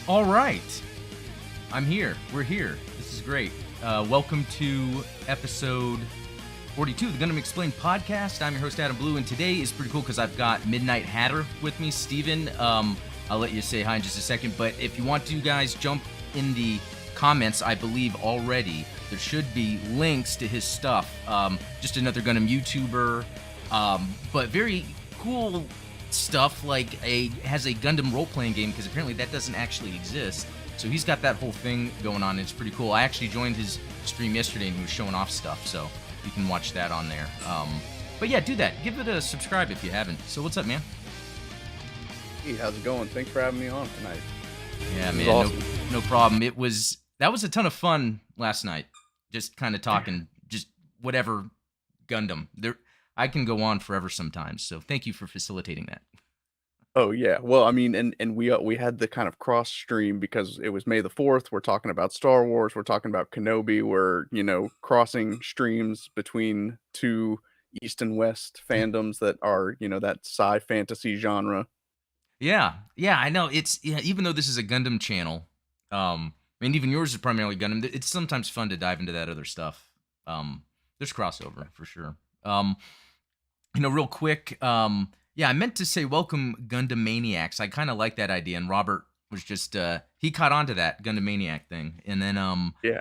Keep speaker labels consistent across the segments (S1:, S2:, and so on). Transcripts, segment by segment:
S1: All right. I'm here. We're here. This is great. Welcome to episode 42 of the Gundam Explained podcast. I'm your host, Adam Blue, and today is pretty cool because I've got Midnight Hatter with me, Steven. I'll let you say hi in just a second, but if you want to, guys, jump in the comments. I believe already there should be links to his stuff. Just another Gundam YouTuber, but very cool stuff, like has a Gundam role-playing game, because apparently that doesn't actually exist. So he's got that whole thing going on. It's pretty cool. I actually joined his stream yesterday and he was showing off stuff, so you can watch that on there. But yeah, do that. Give it a subscribe if you haven't. So what's up, man?
S2: Hey, how's it going? Thanks for having me on tonight.
S1: Yeah, man,
S2: awesome.
S1: no problem. That was a ton of fun last night. Just kind of talking, just whatever Gundam. I can go on forever sometimes. So thank you for facilitating that.
S2: Oh yeah, well, I mean, and we had the kind of cross stream because it was May the 4th. We're talking about Star Wars. We're talking about Kenobi. We're crossing streams between two East and West fandoms that are that sci fantasy genre.
S1: Yeah, I know. Even though this is a Gundam channel, and even yours is primarily Gundam, it's sometimes fun to dive into that other stuff. There's crossover for sure. Real quick, yeah, I meant to say welcome Gundam Maniacs. I kind of like that idea, and Robert was just he caught on to that Gundam Maniac thing, and then
S2: Yeah,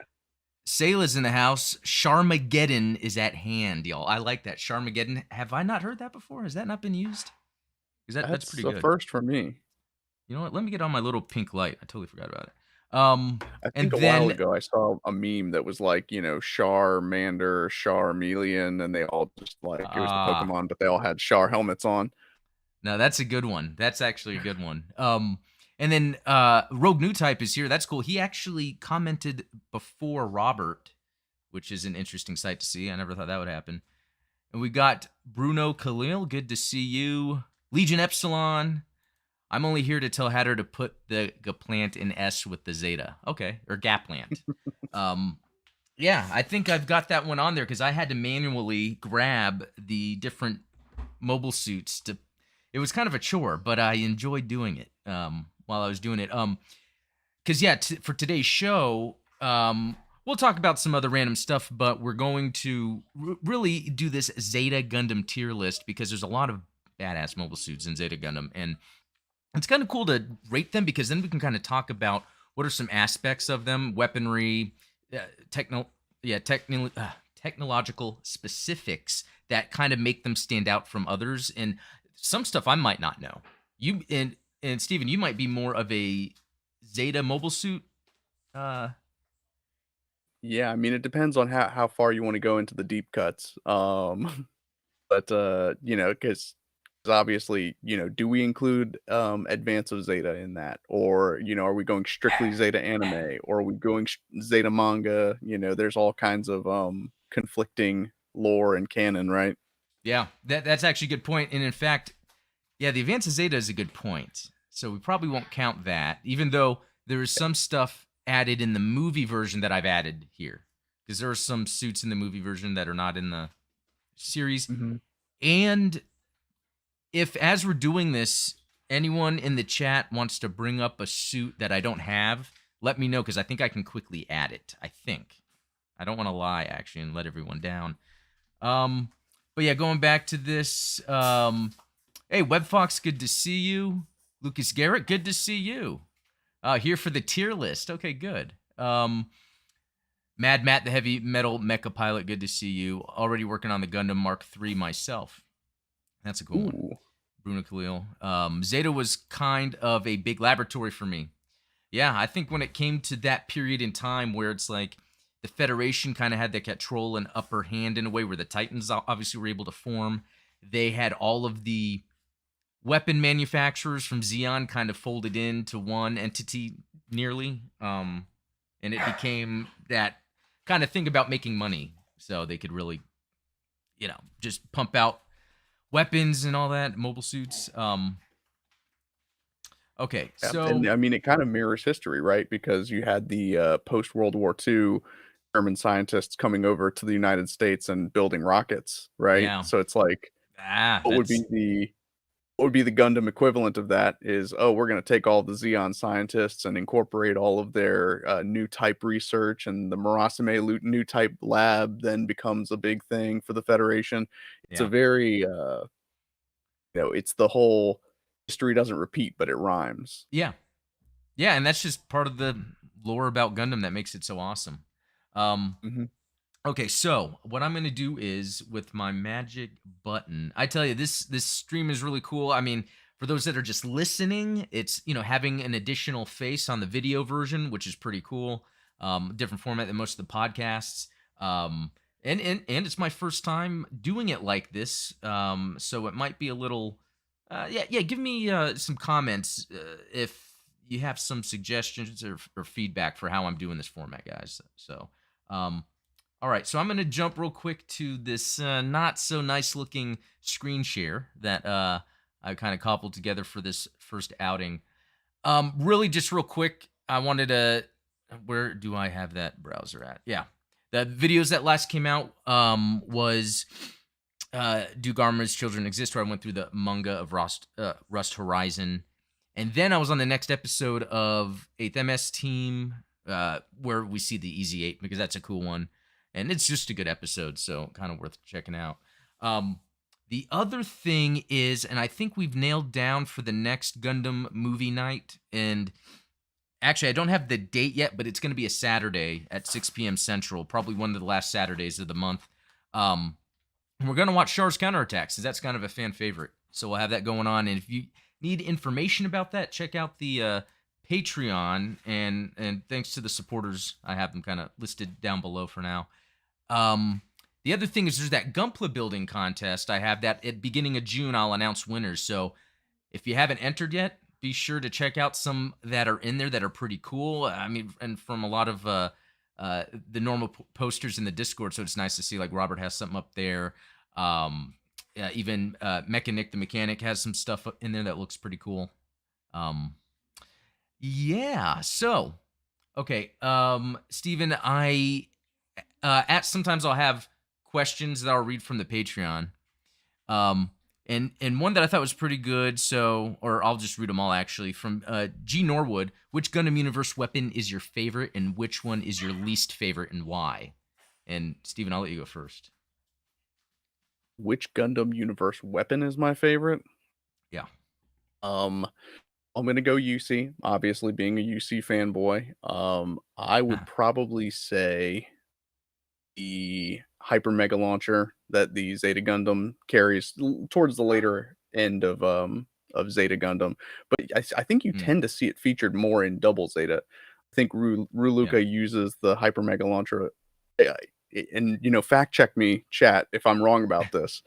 S1: Sayla's in the house. Sharmageddon is at hand, y'all. I like that. Sharmageddon. Have I not heard that before? Has that not been used? Because that's
S2: that's
S1: pretty
S2: a
S1: good.
S2: first for me.
S1: You know what? Let me get on my little pink light. I totally forgot about it.
S2: I
S1: And
S2: think a while
S1: then
S2: ago I saw a meme that was like, Charmander, Charmeleon, and they all just like it was the Pokemon, but they all had Char helmets on.
S1: no, that's a good one. That's actually a good one. And then Rogue New Type is here. That's cool. He actually commented before Robert, which is an interesting sight to see. I never thought that would happen. And we got Bruno Khalil. Good to see you. Legion Epsilon. I'm only here to tell Hatter to put the Gaplant in S with the Zeta. Okay, or Gaplant. Yeah, I think I've got that one on there because I had to manually grab the different mobile suits to. It was kind of a chore, but I enjoyed doing it while I was doing it. Because yeah, for today's show, we'll talk about some other random stuff, but we're going to really do this Zeta Gundam tier list because there's a lot of badass mobile suits in Zeta Gundam, and it's kind of cool to rate them because then we can kind of talk about what are some aspects of them, weaponry, technological specifics that kind of make them stand out from others, and some stuff I might not know. You and Steven, you might be more of a Zeta mobile suit.
S2: Yeah, I mean it depends on how far you want to go into the deep cuts. But because obviously, do we include Advance of Zeta in that, or are we going strictly Zeta anime, or are we going Zeta manga? There's all kinds of conflicting lore and canon, right?
S1: Yeah, that's actually a good point. And in fact, yeah, the Advance of Zeta is a good point. So we probably won't count that, even though there is some stuff added in the movie version that I've added here. Because there are some suits in the movie version that are not in the series.
S2: Hmm.
S1: And if, as we're doing this, anyone in the chat wants to bring up a suit that I don't have, let me know, because I think I can quickly add it. I think. I don't want to lie, actually, and let everyone down. But yeah, going back to this. Hey, WebFox, good to see you. Lucas Garrett, good to see you. Here for the tier list. Okay, good. Mad Matt, the heavy metal mecha pilot, good to see you. Already working on the Gundam Mark III myself. That's a cool one. Bruno Khalil. Zeta was kind of a big laboratory for me. Yeah, I think when it came to that period in time where it's like the Federation kind of had the control and upper hand in a way where the Titans obviously were able to form. They had all of the weapon manufacturers from Zeon kind of folded into one entity nearly. And it became that kind of thing about making money. So they could really, just pump out weapons and all that, mobile suits. Okay,
S2: Yeah,
S1: so
S2: and I mean it kind of mirrors history, right? Because you had the post World War II German scientists coming over to the United States and building rockets, right?
S1: yeah,
S2: So it's like, what would
S1: that's
S2: be would be the Gundam equivalent of that is, oh, we're going to take all the Xeon scientists and incorporate all of their new type research, and the new type lab then becomes a big thing for the Federation. It's a
S1: Yeah.
S2: very, it's the whole history doesn't repeat, but it rhymes.
S1: Yeah. Yeah, and that's just part of the lore about Gundam that makes it so awesome. Um,
S2: Hmm.
S1: okay, so what I'm gonna do is with my magic button. I tell you, this stream is really cool. I mean, for those that are just listening, it's having an additional face on the video version, which is pretty cool. Different format than most of the podcasts. And it's my first time doing it like this. So it might be a little. Yeah. Give me some comments if you have some suggestions or feedback for how I'm doing this format, guys. So, all right, so I'm going to jump real quick to this not so nice looking screen share that I kind of cobbled together for this first outing. Really, just real quick, I wanted to. Where do I have that browser at? Yeah, the videos that last came out was Do Garma's Children Exist, where I went through the manga of Rust Horizon. And then I was on the next episode of 8th MS Team, where we see the Easy 8, because that's a cool one. And it's just a good episode, so kind of worth checking out. The other thing is, and I think we've nailed down for the next Gundam movie night, and actually, I don't have the date yet, but it's going to be a Saturday at 6 p.m. Central, probably one of the last Saturdays of the month. And we're going to watch Char's Counterattacks, because that's kind of a fan favorite. So we'll have that going on. And if you need information about that, check out the Patreon. And thanks to the supporters, I have them kind of listed down below for now. The other thing is there's that Gunpla building contest. I have that at beginning of June. I'll announce winners. So if you haven't entered yet, be sure to check out some that are in there that are pretty cool. I mean, and from a lot of the normal posters in the Discord. So it's nice to see like Robert has something up there. Even Mechanic the Mechanic has some stuff in there that looks pretty cool. Yeah. So, okay. Steven, sometimes I'll have questions that I'll read from the Patreon. And one that I thought was pretty good, or I'll just read them all actually, from G. Norwood. Which Gundam Universe weapon is your favorite, and which one is your least favorite, and why? And Steven, I'll let you go first.
S2: Which Gundam Universe weapon is my favorite?
S1: Yeah.
S2: I'm gonna go UC, obviously being a UC fanboy. I would probably say the Hyper Mega Launcher that the Zeta Gundam carries towards the later end of Zeta Gundam, but I think you tend to see it featured more in Double Zeta. I think Ruluka uses the Hyper Mega Launcher, and fact check me, chat, if I'm wrong about this,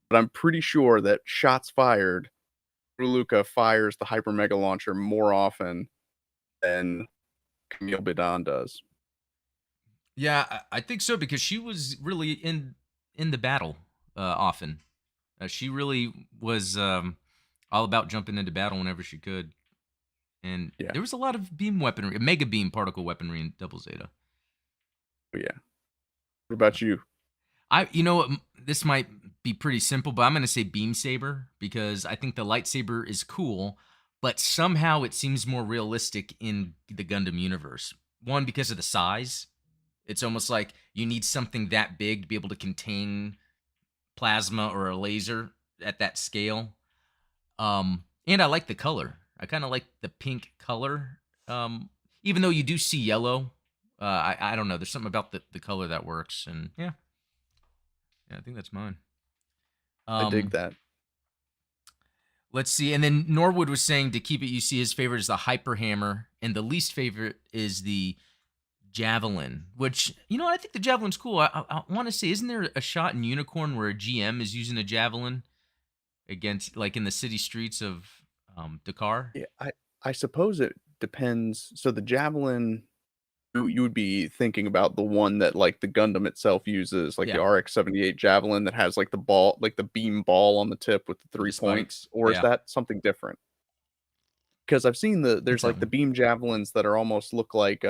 S2: but I'm pretty sure that shots fired, Ruluka fires the Hyper Mega Launcher more often than Camille Bidan does.
S1: Yeah, I think so, because she was really in the battle often. She really was all about jumping into battle whenever she could. And
S2: Yeah.
S1: there was a lot of beam weaponry, mega beam particle weaponry in Double Zeta.
S2: Oh, yeah. What about you?
S1: This might be pretty simple, but I'm going to say Beam Saber, because I think the lightsaber is cool, but somehow it seems more realistic in the Gundam universe. One, because of the size. It's almost like you need something that big to be able to contain plasma or a laser at that scale. And I like the color. I kind of like the pink color. Even though you do see yellow, I don't know. There's something about the color that works, and yeah, I think that's mine.
S2: I dig that.
S1: Let's see. And then Norwood was saying, to keep it, you see his favorite is the Hyper Hammer, and the least favorite is the Javelin, which, I think the Javelin's cool. I want to say, isn't there a shot in Unicorn where a GM is using a Javelin against, like, in the city streets of Dakar?
S2: Yeah, I suppose it depends. So the Javelin, you would be thinking about the one that like the Gundam itself uses, like the
S1: Yeah.
S2: RX-78 Javelin that has like the ball, like the beam ball on the tip with the 3
S1: The
S2: points,
S1: spikes.
S2: or is
S1: Yeah.
S2: that something different? Because I've seen
S1: It's
S2: there's
S1: that
S2: like the
S1: one.
S2: beam javelins that are almost look like,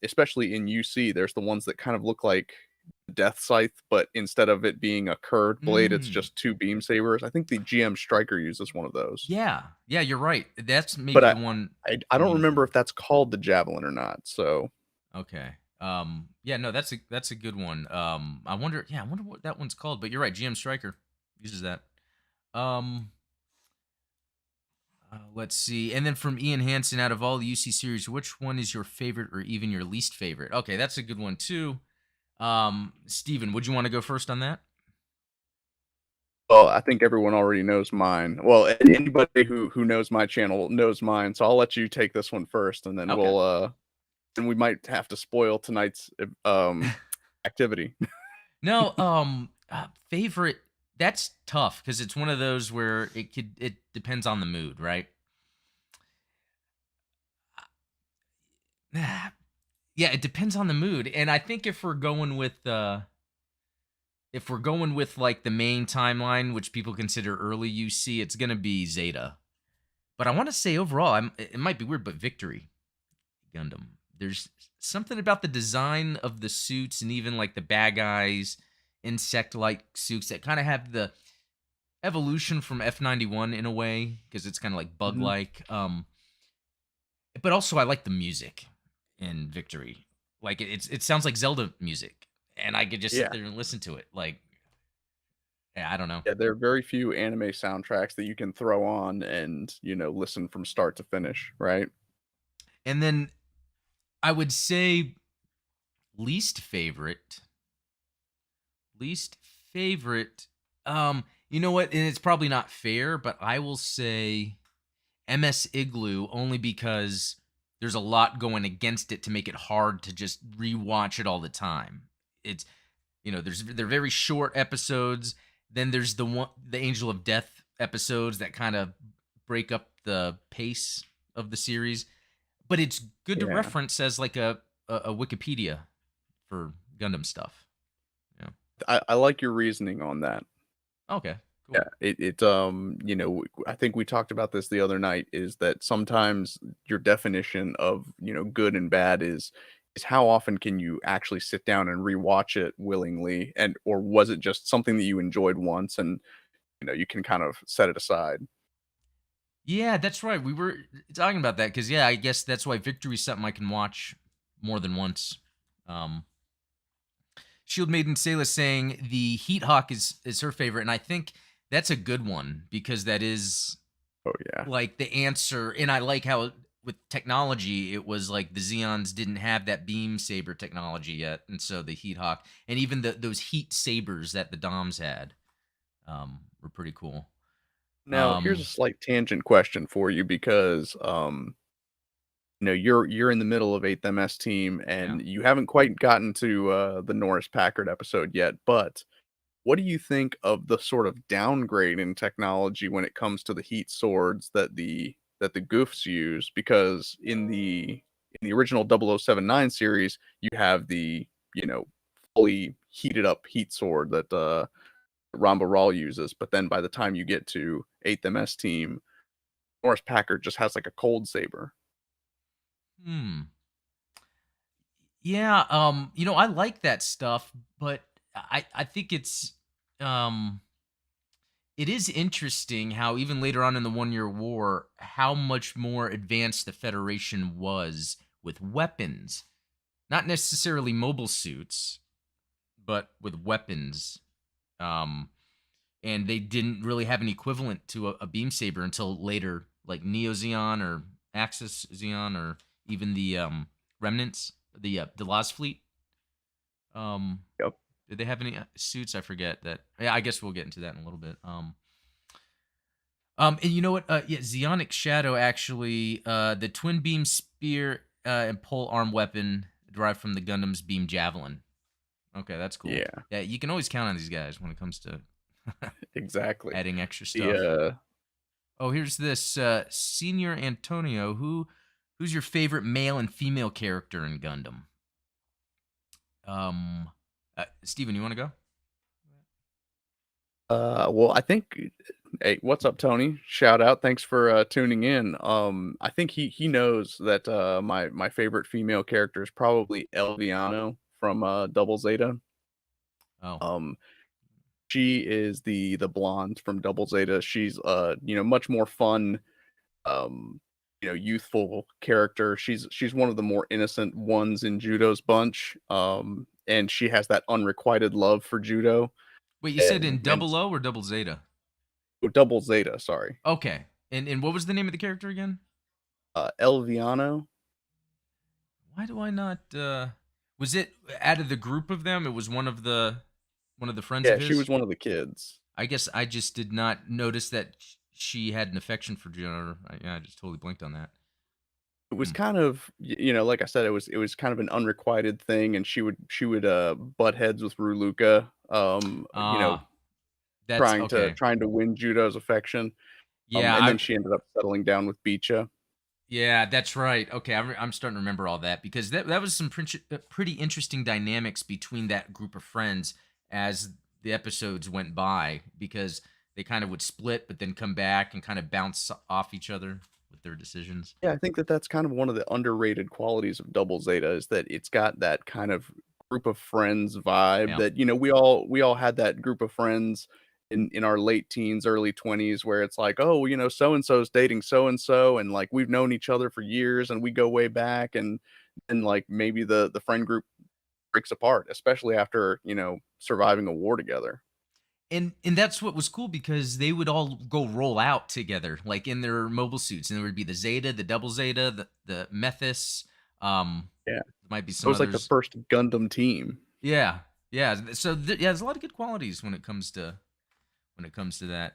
S2: especially in UC, there's the ones that kind of look like death scythe, but instead of it being a curved blade, it's
S1: Mm.
S2: just 2 beam sabers. I think the GM Striker uses one of those.
S1: Yeah. Yeah, you're right. That's
S2: But
S1: maybe
S2: I
S1: the one
S2: I
S1: I'm
S2: don't
S1: thinking
S2: remember
S1: of.
S2: if that's called the Javelin or not, so
S1: Okay. Yeah, no, that's a good one. I wonder what that one's called, but you're right, GM Striker uses that. Um let's see. And then from Ian Hansen, out of all the UC series, which one is your favorite or even your least favorite? Okay, that's a good one too. Steven, would you want to go first on that?
S2: well, I think everyone already knows mine. Well, anybody who knows my channel knows mine, so I'll let you take this one first, and then
S1: Okay.
S2: and we might have to spoil tonight's, activity.
S1: No, favorite, that's tough because it's one of those where it depends on the mood, right? Yeah, it depends on the mood. And I think if we're going with like the main timeline, which people consider early UC, it's gonna be Zeta. But I want to say overall, it might be weird, but Victory Gundam. There's something about the design of the suits and even like the bad guys, insect-like suits that kind of have the evolution from F91 in a way because it's kind of like
S2: Mhm.
S1: bug-like. But also I like the music in Victory. Like it sounds like Zelda music, and I could just sit
S2: Yeah.
S1: there and listen to it. Like, yeah, I don't know.
S2: Yeah, there are very few anime soundtracks that you can throw on and, listen from start to finish, right?
S1: And then I would say least favorite, least favorite. You know what? And it's probably not fair, but I will say MS Igloo only because there's a lot going against it to make it hard to just rewatch it all the time. It's they're very short episodes. Then there's the Angel of Death episodes that kind of break up the pace of the series. But it's good to
S2: Yeah.
S1: reference as like a Wikipedia for Gundam stuff. Yeah.
S2: I like your reasoning on that.
S1: Okay. Cool.
S2: Yeah, I think we talked about this the other night, is that sometimes your definition of, good and bad is how often can you actually sit down and rewatch it willingly, and or was it just something that you enjoyed once and, you can kind of set it aside.
S1: Yeah, that's right. We were talking about that because yeah, I guess that's why Victory is something I can watch more than once. Um, Shield Maiden Sayla saying the Heat Hawk is her favorite, and I think that's a good one because that is
S2: Oh, yeah.
S1: like the answer. And I like how with technology, it was like the Xeons didn't have that beam saber technology yet, and so the Heat Hawk and even those heat sabers that the Doms had were pretty cool.
S2: Now, here's a
S1: Um,
S2: slight tangent question for you because, you're in the middle of 8th MS team,
S1: yeah.
S2: and you haven't quite gotten to, the Norris Packard episode yet, but what do you think of the sort of downgrade in technology when it comes to the heat swords that the goofs use? Because in the original 0079 series, you have the, fully heated up heat sword that Ramba Rawl uses, but then by the time you get to 8th MS team, Norris Packard just has like a cold saber.
S1: Hmm. Yeah, I like that stuff, but I think um it is interesting how even later on in the 1 Year War, how much more advanced the Federation was with weapons. Not necessarily mobile suits, but with weapons. Um and they didn't really have an equivalent to a beam saber until later, like Neo Zeon or Axis Zeon or even the remnants, the Lost Fleet. Um,
S2: Yep.
S1: did they have any suits? I forget that. Yeah, I guess we'll get into that in a little bit. And you know what? Yeah, Zeonic Shadow actually, the twin beam spear and pole arm weapon derived from the Gundam's beam javelin. Okay, that's cool.
S2: Yeah,
S1: Yeah, you can always count on these guys when it comes to
S2: exactly.
S1: adding extra
S2: The
S1: stuff. Oh, here's this Senior Antonio. Who's your favorite male and female character in Gundam? Um, Steven, you want to go?
S2: well, I think hey, what's up, Tony? Shout out. Thanks for tuning in. I think he knows that my favorite female character is probably Elviano from Double Zeta.
S1: Oh.
S2: Um, she is the blonde from Double Zeta. She's much more fun, um, youthful character. She's one of the more innocent ones in Judo's bunch. And she has that unrequited love for Judo.
S1: Wait, you said in
S2: And
S1: Double O or Double Zeta?
S2: Double Zeta, sorry.
S1: Okay. And what was the name of the character again?
S2: Elviano.
S1: Why do I not was it out of the group of them? It was one of the friends of
S2: Yeah, she was
S1: his?
S2: one of the kids.
S1: I guess I just did not notice that she had an affection for Jennifer. Yeah, I just totally blinked on that.
S2: It was
S1: Hmm.
S2: kind of like I said, it was kind of an unrequited thing, and she would butt heads with Ruluka,
S1: Ah, that's
S2: trying to
S1: okay.
S2: win Judo's affection.
S1: Yeah,
S2: And then
S1: I
S2: she ended up settling down with Beecha.
S1: yeah, that's right. Okay, I'm starting to remember all that because that was some pretty interesting dynamics between that group of friends as the episodes went by because they kind of would split but then come back and kind of bounce off each other with their decisions.
S2: Yeah, I think that that's kind of one of the underrated qualities of Double Zeta is that it's got that kind of group of friends vibe
S1: Yeah.
S2: that, we all had that group of friends in our late teens, early 20s where it's like, "Oh, so and so's dating so and so and like we've known each other for years and we go way back," and like maybe the friend group breaks apart, especially after, surviving a war together.
S1: And that's what was cool because they would all go roll out together, like in their mobile suits, and there would be the Zeta, the Double Zeta, the Methus.
S2: Yeah.
S1: Might be
S2: It
S1: some
S2: was like the
S1: others.
S2: first Gundam team.
S1: Yeah, yeah. So yeah, there's a lot of good qualities when it comes to that.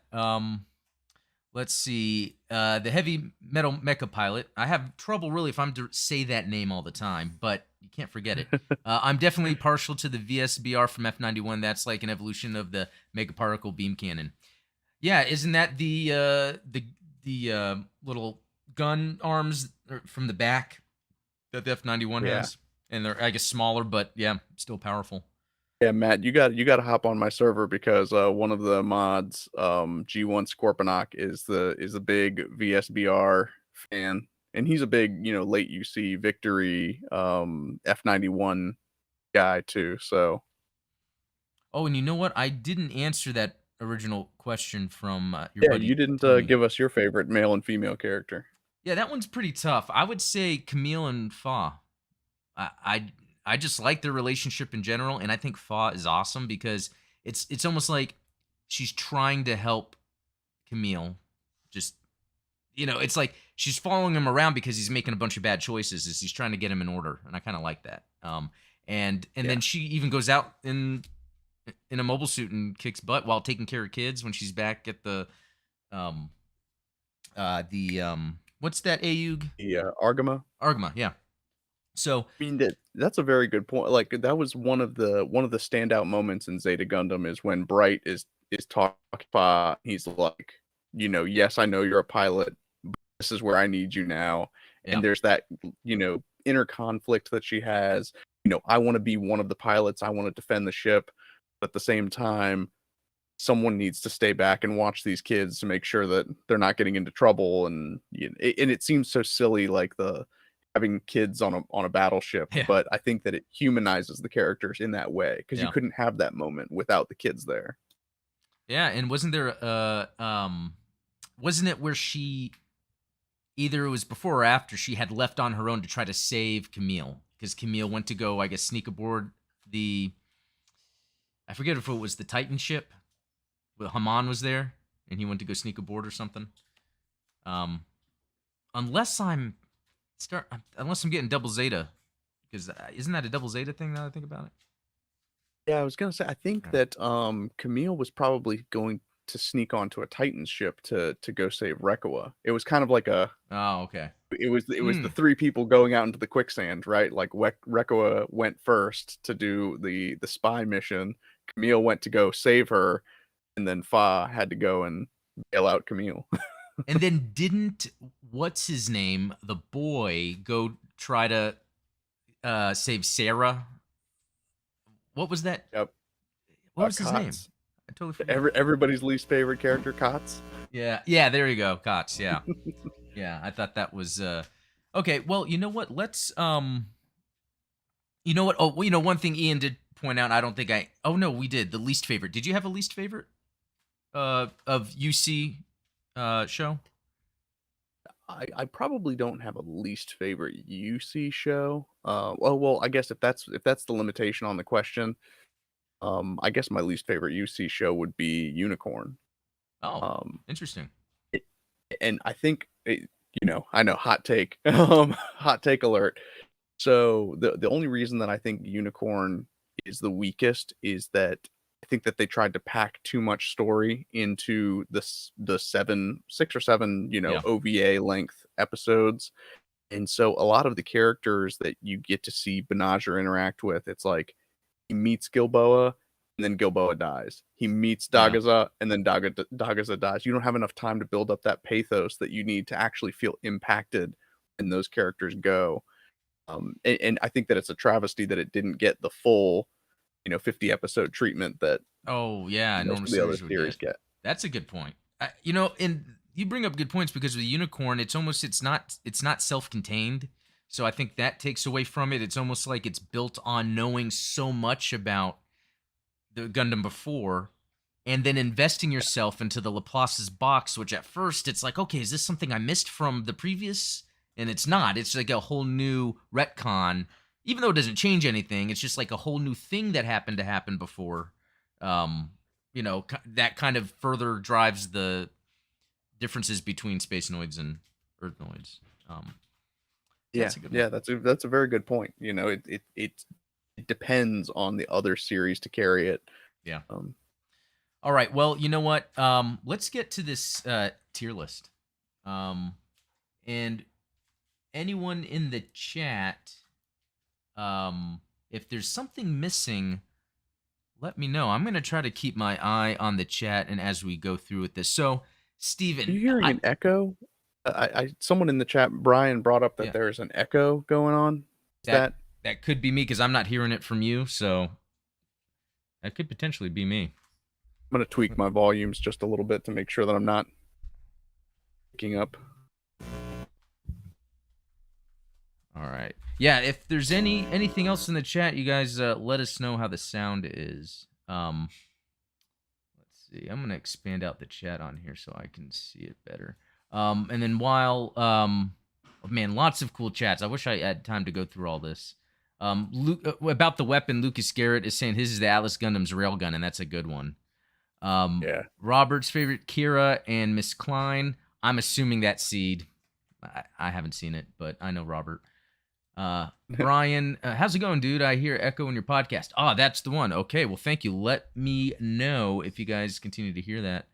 S1: Let's see. The heavy metal mecha pilot. I have trouble really if I'm to say that name all the time, but you can't forget it. I'm definitely partial to the VSBR from F91. That's like an evolution of the megaparticle beam cannon. Yeah, isn't that the little gun arms from the back that the F91
S2: Yeah.
S1: has? And they're I guess smaller, but yeah, still powerful.
S2: Yeah, Matt, you gotta hop on my server because one of the mods, G1 Scorponok is a big VSBR fan, and he's a big, late UC Victory F91 guy too. So
S1: Oh, and you know what? I didn't answer that original question from your
S2: yeah, you
S1: buddy
S2: didn't
S1: Tony.
S2: give us your favorite male and female character.
S1: Yeah, that one's pretty tough. I would say Camille and Fa. I I, I just like their relationship in general, and I think Fa is awesome because it's almost like she's trying to help Camille. Just it's like she's following him around because he's making a bunch of bad choices. As he's trying to get him in order, and I kind of like that. And
S2: Yeah.
S1: then she even goes out in a mobile suit and kicks butt while taking care of kids when she's back at um the what's that AUG?
S2: The Argama.
S1: Argma, yeah. So
S2: I mean that's a very good point. Like that was one of the standout moments in Zeta Gundam is when Bright is talking about he's like, yes, I know you're a pilot. But this is where I need you now.
S1: yeah.
S2: And there's that, inner conflict that she has. I want to be one of the pilots. I want to defend the ship. But at the same time, someone needs to stay back and watch these kids to make sure that they're not getting into trouble. And it seems so silly, like the having kids on a battleship,
S1: Yeah.
S2: but I think that it humanizes the characters in that way because you
S1: Yeah.
S2: couldn't have that moment without the kids there.
S1: Yeah, and wasn't it where she either it was before or after she had left on her own to try to save Camille because Camille went to go I guess sneak aboard the I forget if it was the Titan ship. Well, Haman was there and he went to go sneak aboard or something. Um unless I'm unless I'm getting double Zeta because isn't that a double Zeta thing now that I think about it?
S2: Yeah, I was gonna say, I think
S1: Yeah.
S2: that Camille was probably going to sneak onto a Titan ship to go save Rekkawa. It was kind of like
S1: Oh, okay.
S2: it was the
S1: Hmm.
S2: three people going out into the quicksand, right? Like Rekkawa went first to do the spy mission. Camille went to go save her, and then Fa had to go and bail out Camille.
S1: And then didn't what's his name, the boy, go try to save Sarah? What was that?
S2: Yep.
S1: What was his name?
S2: Kotz.
S1: I totally forget.
S2: Everybody's least favorite character, Kotz.
S1: Yeah, yeah. There you go, Cox. Yeah, yeah. I thought that was okay. Well, you know what? Let's you know what? Oh, well, one thing Ian did point out. I don't think I. Oh no, we did the least favorite. Did you have a least favorite? Of UC show.
S2: I probably don't have a least favorite UC show. Well, I guess if that's the limitation on the question, I guess my least favorite UC show would be Unicorn.
S1: Oh,
S2: Um,
S1: interesting.
S2: it, and I think I know, hot take, hot take alert. So the only reason that I think Unicorn is the weakest is that I think that they tried to pack too much story into the 6 or 7,
S1: Yeah.
S2: OVA length episodes. And so a lot of the characters that you get to see Benager interact with, it's like he meets Gilboa and then Gilboa dies. He meets
S1: Yeah.
S2: Dagaza and then Dagaza dies. You don't have enough time to build up that pathos that you need to actually feel impacted when those characters go. And I think that it's a travesty that it didn't get the full, 50 episode treatment that
S1: Oh yeah,
S2: most
S1: normal
S2: of the other
S1: series would
S2: series
S1: get.
S2: get.
S1: That's a good point. And you bring up good points because with Unicorn, it's not self-contained. So I think that takes away from it. It's almost like it's built on knowing so much about the Gundam before, and then investing yourself into the Laplace's box, which at first it's like, okay, is this something I missed from the previous? And it's not. It's like a whole new retcon. Even though it doesn't change anything, it's just like a whole new thing that happened to happen before. That kind of further drives the differences between space noids and earth noids.
S2: Yeah,
S1: That's a good one.
S2: yeah, that's a very good point. It depends on the other series to carry it.
S1: Yeah.
S2: Um,
S1: All right. Well, you know what? Let's get to this tier list. And anyone in the chat, if there's something missing, let me know. I'm gonna try to keep my eye on the chat and as we go through with this. So,
S2: are
S1: Steven,
S2: you hearing an echo? Someone in the chat, Brian, brought up that
S1: yeah,
S2: there's an echo going on. Is
S1: that
S2: that
S1: that could be me because I'm not hearing it from you. So that could potentially be me.
S2: I'm gonna tweak my volumes just a little bit to make sure that I'm not picking up.
S1: All right. Yeah. If there's anything else in the chat, you guys let us know how the sound is. Let's see. I'm gonna expand out the chat on here so I can see it better. And then while man, lots of cool chats. I wish I had time to go through all this. About the weapon, Lucas Garrett is saying his is the Atlas Gundam's railgun, and that's a good one.
S2: Yeah.
S1: Robert's favorite, Kira and Miss Klein. I'm assuming that's Seed. I haven't seen it, but I know Robert. Brian, how's it going, dude? I hear Echo in your podcast. Oh, that's the one. Okay, well, thank you. Let me know if you guys continue to hear that.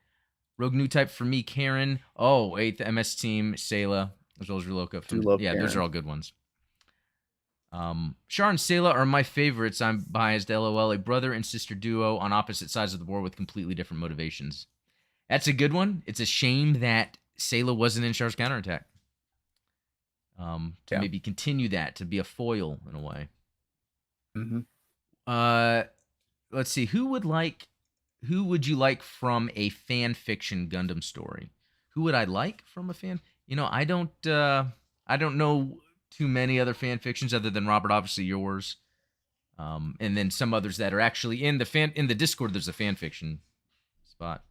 S1: Rogue New Type for me, Karen. Oh, 8th MS Team, Sayla, as well as Reloka. Yeah,
S2: Karen.
S1: those are all good ones. Char and Sayla are my favorites. I'm biased, LOL. A brother and sister duo on opposite sides of the board with completely different motivations. That's a good one. It's a shame that Sayla wasn't in Char's counterattack. To maybe continue that, to be a foil in a way.
S2: Mm-hmm.
S1: Let's see. Who would you like from a fan fiction Gundam story? Who would I like from a fan? I don't know too many other fan fictions other than Robert, obviously yours. And then some others that are actually in the Discord. There's a fan fiction spot.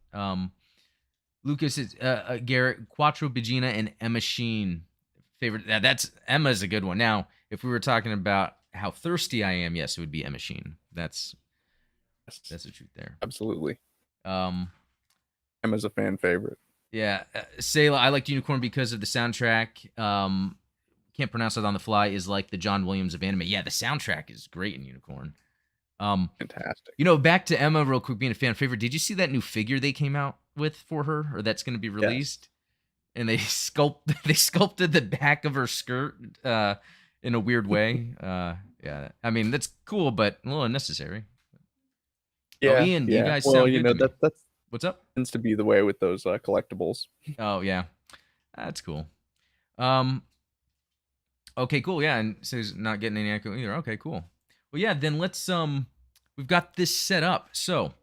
S1: Lucas is Garrett, Quattro Begina, and Emma Sheen. Favorite. That's Emma's a good one. Now, if we were talking about how thirsty I am, yes, it would be Emma Sheen. That's the truth there.
S2: Absolutely.
S1: Emma's
S2: a fan favorite.
S1: Yeah, Sayla, I liked Unicorn because of the soundtrack. Can't pronounce it on the fly. Is like the John Williams of anime. Yeah, the soundtrack is great in Unicorn.
S2: Fantastic.
S1: Back to Emma real quick, being a fan favorite. Did you see that new figure they came out with for her, or that's going to be released? Yes. And they sculpted the back of her skirt in a weird way. Yeah, I mean that's cool, but a little unnecessary.
S2: Yeah,
S1: Ian,
S2: yeah.
S1: You guys sound good to me.
S2: That's
S1: what's up?
S2: Tends to be the way with those collectibles.
S1: Oh yeah, that's cool. Okay, cool. Yeah, and so he's not getting any echo either. Okay, cool. Well, yeah, then let's we've got this set up. So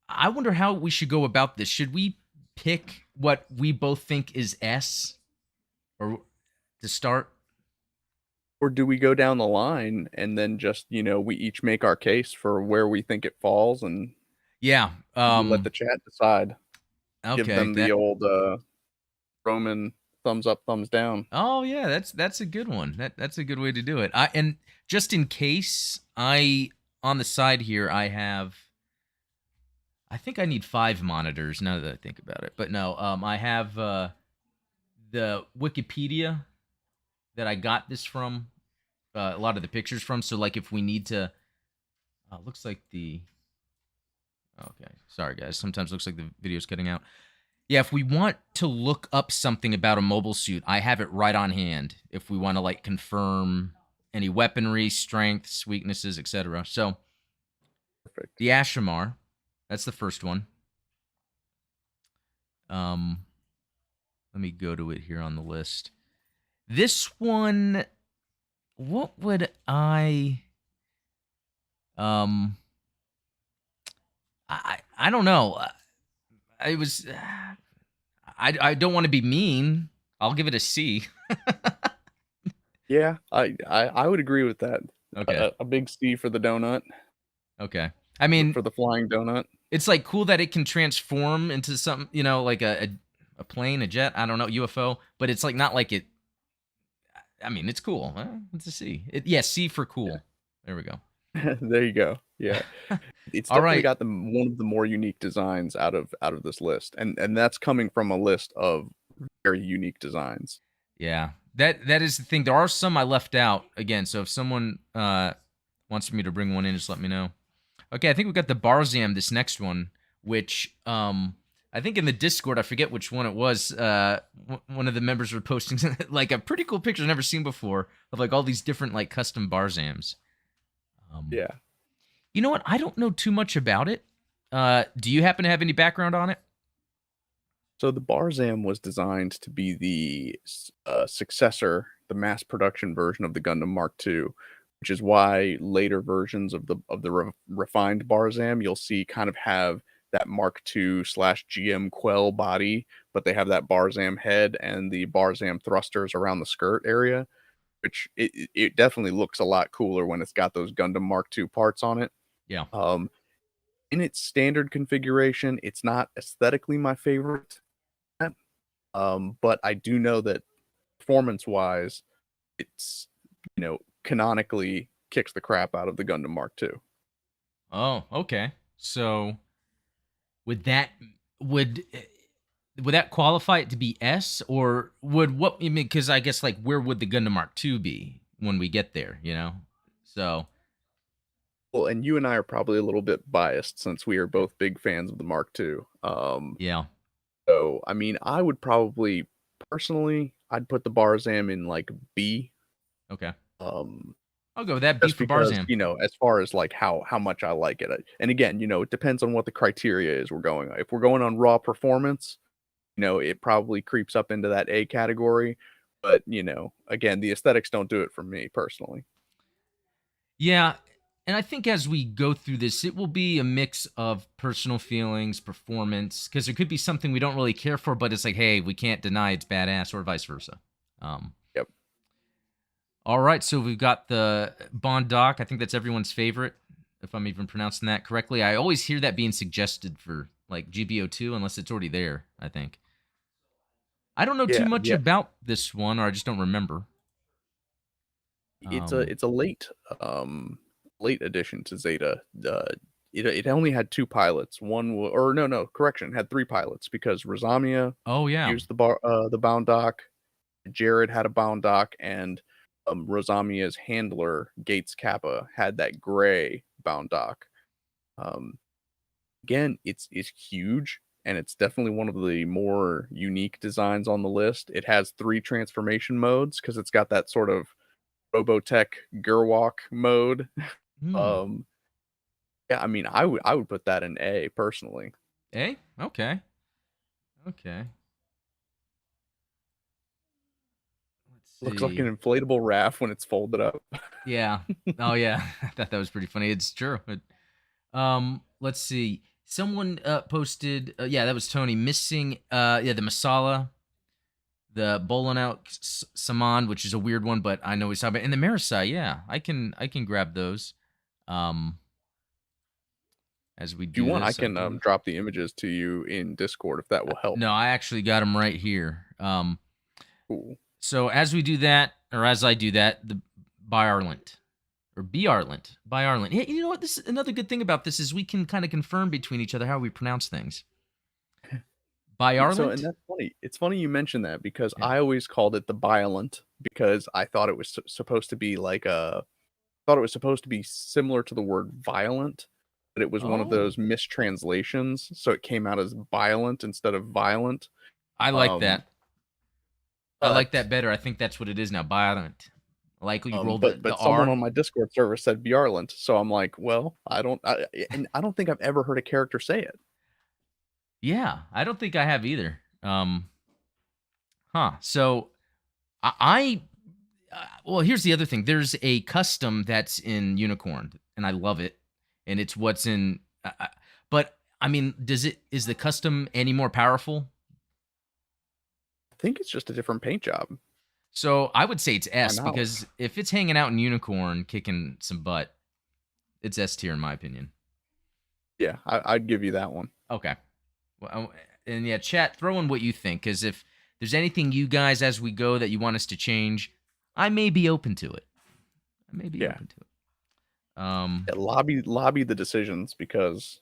S1: I wonder how we should go about this. Should we pick what we both think is S, or to start?
S2: Or do we go down the line and then just, we each make our case for where we think it falls and
S1: Yeah.
S2: we let the chat decide? Give
S1: Okay.
S2: them the old Roman thumbs up, thumbs down.
S1: Oh yeah, that's a good one. That's a good way to do it. And just in case, on the side here I think I need 5 monitors now that I think about it. But no, I have the Wikipedia that I got this from, a lot of the pictures from. So like if we need to, looks like okay, sorry guys. Sometimes it looks like the video's cutting out. Yeah, if we want to look up something about a mobile suit, I have it right on hand. If we want to like confirm any weaponry, strengths, weaknesses, etc. So
S2: Perfect.
S1: the Ashramar, that's the first one. Let me go to it here on the list. This one, what would I don't know. I was I don't want to be mean. I'll give it a C.
S2: Yeah, I would agree with that.
S1: Okay.
S2: A big C for the donut,
S1: Okay. I mean,
S2: for the flying donut.
S1: it's like cool that it can transform into something, like a plane, a jet, I don't know, UFO, but it's like not like it. I mean, it's cool. It's a C. Yeah, C for cool.
S2: Yeah.
S1: There we go.
S2: There you go. Yeah. It's
S1: All
S2: definitely
S1: right.
S2: got one of the more unique designs out of this list. And that's coming from a list of very unique designs.
S1: Yeah. That is the thing. There are some I left out again, so if someone wants me to bring one in, just let me know. Okay, I think we got the Barzam, this next one, which I think in the Discord, I forget which one it was. One of the members were posting like a pretty cool picture I've never seen before of like all these different like custom Barzams.
S2: Yeah.
S1: You know what? I don't know too much about it. Do you happen to have any background on it?
S2: So the Barzam was designed to be the successor, the mass production version of the Gundam Mark II, which is why later versions of the refined Barzam you'll see kind of have that Mark II slash GM Quell body, but they have that Barzam head and the Barzam thrusters around the skirt area, which it definitely looks a lot cooler when it's got those Gundam Mark II parts on it.
S1: Yeah.
S2: In its standard configuration, it's not aesthetically my favorite. But I do know that performance-wise, it's, canonically kicks the crap out of the Gundam Mark II.
S1: Oh, okay. So would that would would that qualify it to be S, or would what I mean? Because I guess like where would the Gundam Mark II be when we get there? So
S2: Well, and you and I are probably a little bit biased since we are both big fans of the Mark II.
S1: yeah.
S2: So I mean, I would probably personally, I'd put the Barzam in like B.
S1: Okay.
S2: Um,
S1: I'll go with that. B
S2: just
S1: for
S2: because,
S1: Barzam.
S2: as far as like how much I like it. And again, it depends on what the criteria is we're going on. If we're going on raw performance, it probably creeps up into that A category. But, again, the aesthetics don't do it for me personally.
S1: Yeah. And I think as we go through this, it will be a mix of personal feelings, performance, because there could be something we don't really care for, but it's like, hey, we can't deny it's badass, or vice versa.
S2: Yep.
S1: All right, so we've got the Bondoc. I think that's everyone's favorite, if I'm even pronouncing that correctly. I always hear that being suggested for like GBO2, unless it's already there, I think. I don't know too
S2: Yeah,
S1: much
S2: yeah.
S1: about this one, or I just don't remember.
S2: It's a late addition to Zeta. It only had 2 pilots. One or no, correction, it had 3 pilots because Rosamia
S1: Oh, yeah.
S2: used the bound dock, Jared had a bound dock, and Rosamia's handler, Gates Kappa, had that gray bound dock. Um, Again, it's huge, and it's definitely one of the more unique designs on the list. It has 3 transformation modes because 'cause it's got that sort of Robotech Gerwalk mode.
S1: Hmm.
S2: Um, yeah, I mean, I would put that in A personally.
S1: A? Okay. Okay. Let's
S2: Looks like
S1: see.
S2: an inflatable raft when it's folded up.
S1: Yeah. Oh, yeah. I thought that was pretty funny. It's true. Let's see. Someone posted. Yeah, that was Tony missing. Yeah, the Masala. The Bolon out Saman, which is a weird one, but I know he's talking about. And the Marisai, yeah, I can grab those. Um, as we
S2: If you
S1: do
S2: want, I
S1: this, I
S2: can
S1: believe.
S2: drop the images to you in Discord if that will help.
S1: No, I actually got them right here.
S2: Cool.
S1: So as we do that, or as I do that, the by Arlent or B Arlent, by Arlent. Hey, you know what? This is another good thing about this is we can kind of confirm between each other how we pronounce things. By
S2: So, and
S1: Arlent.
S2: that's funny. It's funny you mentioned that because
S1: Yeah.
S2: I always called it the violent because I thought it was supposed to be like thought it was supposed to be similar to the word violent, but it was one of
S1: Oh,
S2: those mistranslations, so it came out as violent instead of violent.
S1: I like
S2: Um,
S1: that. I like that
S2: but
S1: better. I think that's what it is now. By Arlent. Like you roll
S2: but
S1: the
S2: someone
S1: R.
S2: on my Discord server said Bjarlant, so I'm like, well, and I don't think I've ever heard a character say it.
S1: Yeah, I don't think I have either. So I well, here's the other thing. There's a custom that's in Unicorn, and I love it, and it's what's in. But I mean, is the custom any more powerful?
S2: I think it's just a different paint job,
S1: So I would say it's
S2: my
S1: S
S2: knowledge.
S1: because if it's hanging out in Unicorn kicking some butt, it's S tier in my opinion.
S2: Yeah, I'd give you that one.
S1: Okay. Well, and yeah, chat, throw in what you think, because if there's anything you guys as we go that you want us to change, I may be open to it. I may be
S2: Yeah.
S1: open to it.
S2: Yeah, lobby the decisions because,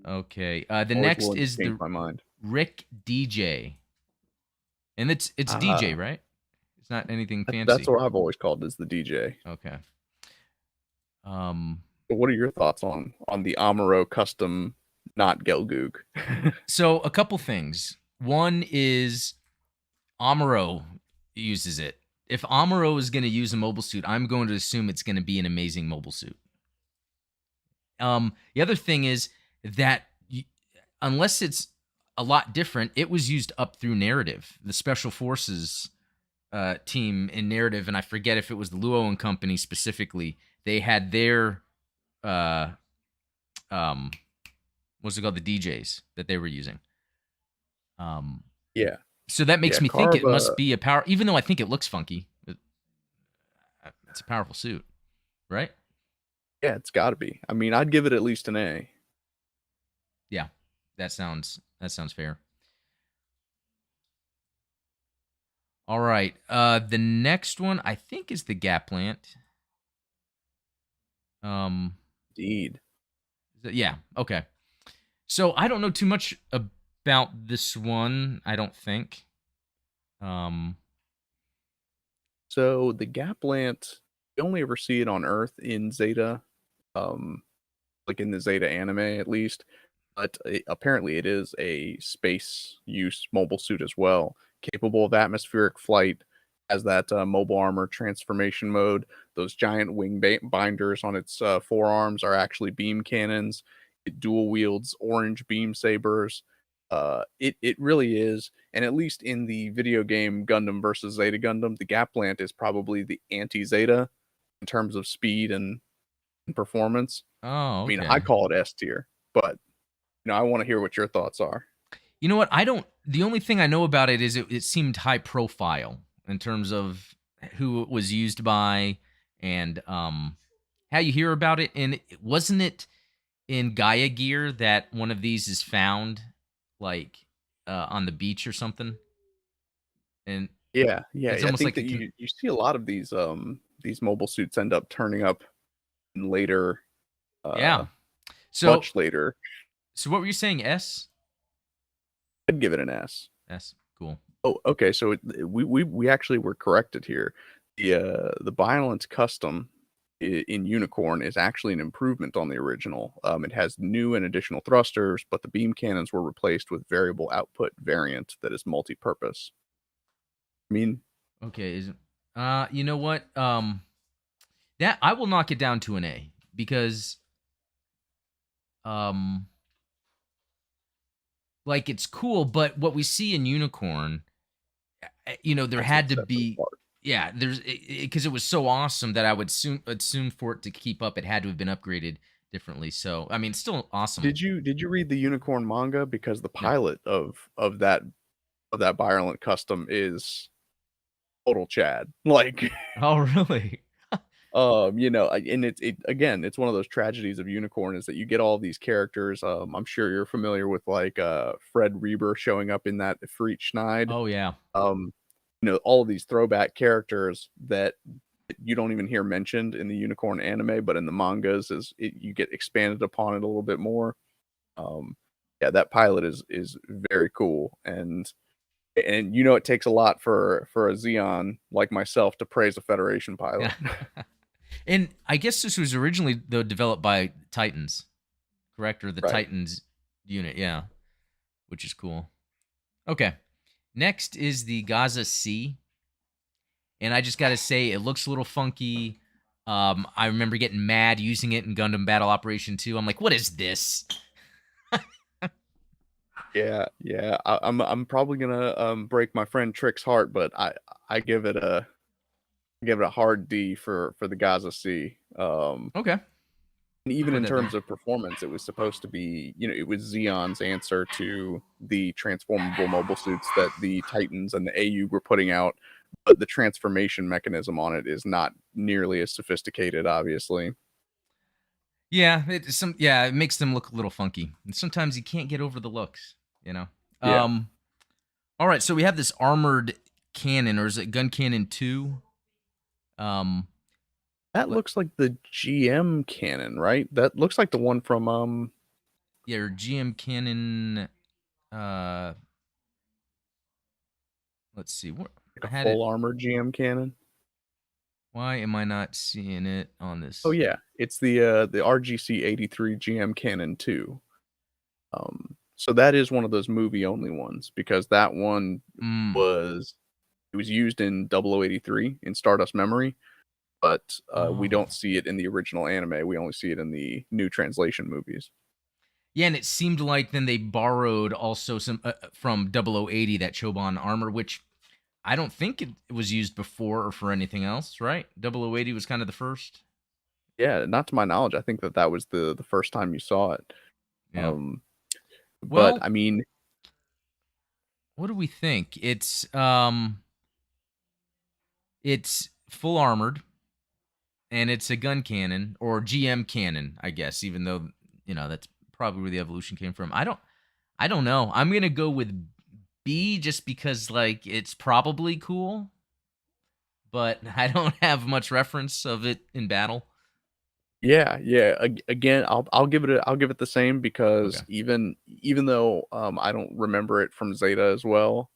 S1: Okay. The
S2: always
S1: next
S2: willing to
S1: is
S2: change
S1: the
S2: my mind.
S1: Rick DJ, and it's DJ,
S2: Ah,
S1: right? It's not anything
S2: that's
S1: fancy.
S2: what I've always called is the DJ.
S1: Okay. Um.
S2: But what are your thoughts on the Amuro custom, not Gelgoog?
S1: So a couple things. One is Amuro uses it. If Amuro is going to use a mobile suit, I'm going to assume it's going to be an amazing mobile suit. The other thing is that unless it's a lot different, it was used up through narrative. The special forces team in narrative, and I forget if it was the Luo and Company specifically. They had their uh, what's it called, the DJs that they were using. Um,
S2: Yeah,
S1: so that makes
S2: yeah,
S1: me think it
S2: Carva.
S1: must be a power, even though I think it looks funky. It's a powerful suit, right?
S2: Yeah, it's got to be. I mean, I'd give it at least an A.
S1: Yeah, that sounds fair. All right. The next one I think is the Gaplant. Um,
S2: Indeed.
S1: yeah. Okay. So I don't know too much about this one. I don't think. Um,
S2: So the Gaplant, you only ever see it on Earth in Zeta, um, like in the Zeta anime at least. But apparently, it is a space use mobile suit as well, capable of atmospheric flight. Has that mobile armor transformation mode. Those giant wing binders on its forearms are actually beam cannons. It dual wields orange beam sabers. It really is, and at least in the video game Gundam versus Zeta Gundam, the Gaplant is probably the anti Zeta in terms of speed and performance.
S1: oh,
S2: I mean, I
S1: okay.
S2: call it S tier, but I want to hear what your thoughts are.
S1: You know what? I don't. The only thing I know about it is it seemed high profile in terms of who it was used by and how you hear about it. And wasn't it in Gaia Gear that one of these is found, like on the beach or something? And
S2: Yeah, yeah,
S1: it's
S2: yeah. I
S1: almost
S2: think
S1: like
S2: that
S1: it can.
S2: you see a lot of these mobile suits end up turning up in later,
S1: Yeah.
S2: uh,
S1: So
S2: much later.
S1: what were you saying? S.
S2: I'd give it an S.
S1: S. Cool.
S2: Oh, okay. So we actually were corrected here. The Violence Custom in Unicorn is actually an improvement on the original. It has new and additional thrusters, but the beam cannons were replaced with variable output variant that is multi-purpose. I mean,
S1: Okay. Is you know what? That I will knock it down to an A because um like it's cool, but what we see in Unicorn, there
S2: that's what
S1: had to
S2: sets it
S1: be,
S2: apart.
S1: yeah, there's because it was so awesome that I would assume for it to keep up, it had to have been upgraded differently. So I mean, still awesome.
S2: Did you read the Unicorn manga? Because the
S1: No.
S2: pilot of that violent custom is total Chad. Like,
S1: Oh, really?
S2: and it again, it's one of those tragedies of Unicorn is that you get all these characters. I'm sure you're familiar with like Fred Reber showing up in that Ifrit Schneid.
S1: Oh, yeah.
S2: Um, all of these throwback characters that you don't even hear mentioned in the Unicorn anime, but in the mangas, you get expanded upon it a little bit more. Um, yeah, that pilot is very cool, and it takes a lot for a Xeon like myself to praise a Federation pilot.
S1: Yeah. And I guess this was originally though developed by Titans, correct? Or the
S2: Right.
S1: Titans unit, yeah, which is cool. Okay. Next is the Gaza C. And I just got to say, it looks a little funky. I remember getting mad using it in Gundam Battle Operation 2. I'm like, what is this?
S2: Yeah, yeah. I'm probably gonna break my friend Trick's heart, but I give it a hard D for the Gaza C.
S1: Okay.
S2: And
S1: I'll
S2: even
S1: put
S2: in
S1: that there.
S2: terms of performance, it was supposed to be, it was Xeon's answer to the transformable mobile suits that the Titans and the AU were putting out, but the transformation mechanism on it is not nearly as sophisticated, obviously.
S1: Yeah, it makes them look a little funky. And sometimes you can't get over the looks, you know.
S2: Yeah,
S1: Um all right, so we have this armored cannon, or is it gun cannon 2? Um
S2: that
S1: let,
S2: looks like the GM cannon, right? That looks like the one from
S1: yeah, or GM cannon uh let's see. What
S2: like
S1: I
S2: a
S1: had it.
S2: full armor GM cannon.
S1: Why am I not seeing it on
S2: Oh
S1: this?
S2: yeah, it's the RGC 83 GM cannon 2. So that is one of those movie only ones because that one
S1: Mm.
S2: was it was used in 0083 in Stardust Memory, but we
S1: Oh.
S2: don't see it in the original anime. We only see it in the new translation movies.
S1: Yeah, and it seemed like then they borrowed also some from 0080, that Choban armor, which I don't think it was used before or for anything else, right? 0080 was kind of the first.
S2: Yeah, not to my knowledge. I think that was the first time you saw it.
S1: Yeah.
S2: Um, but
S1: Well,
S2: I mean,
S1: what do we think? It's full armored and it's a gun cannon or GM cannon, I guess, even though, that's probably where the evolution came from. I don't know. I'm going to go with B just because like it's probably cool, but I don't have much reference of it in battle.
S2: yeah, yeah. Again, I'll give it the same
S1: Okay.
S2: because even though I don't remember it from Zeta as well,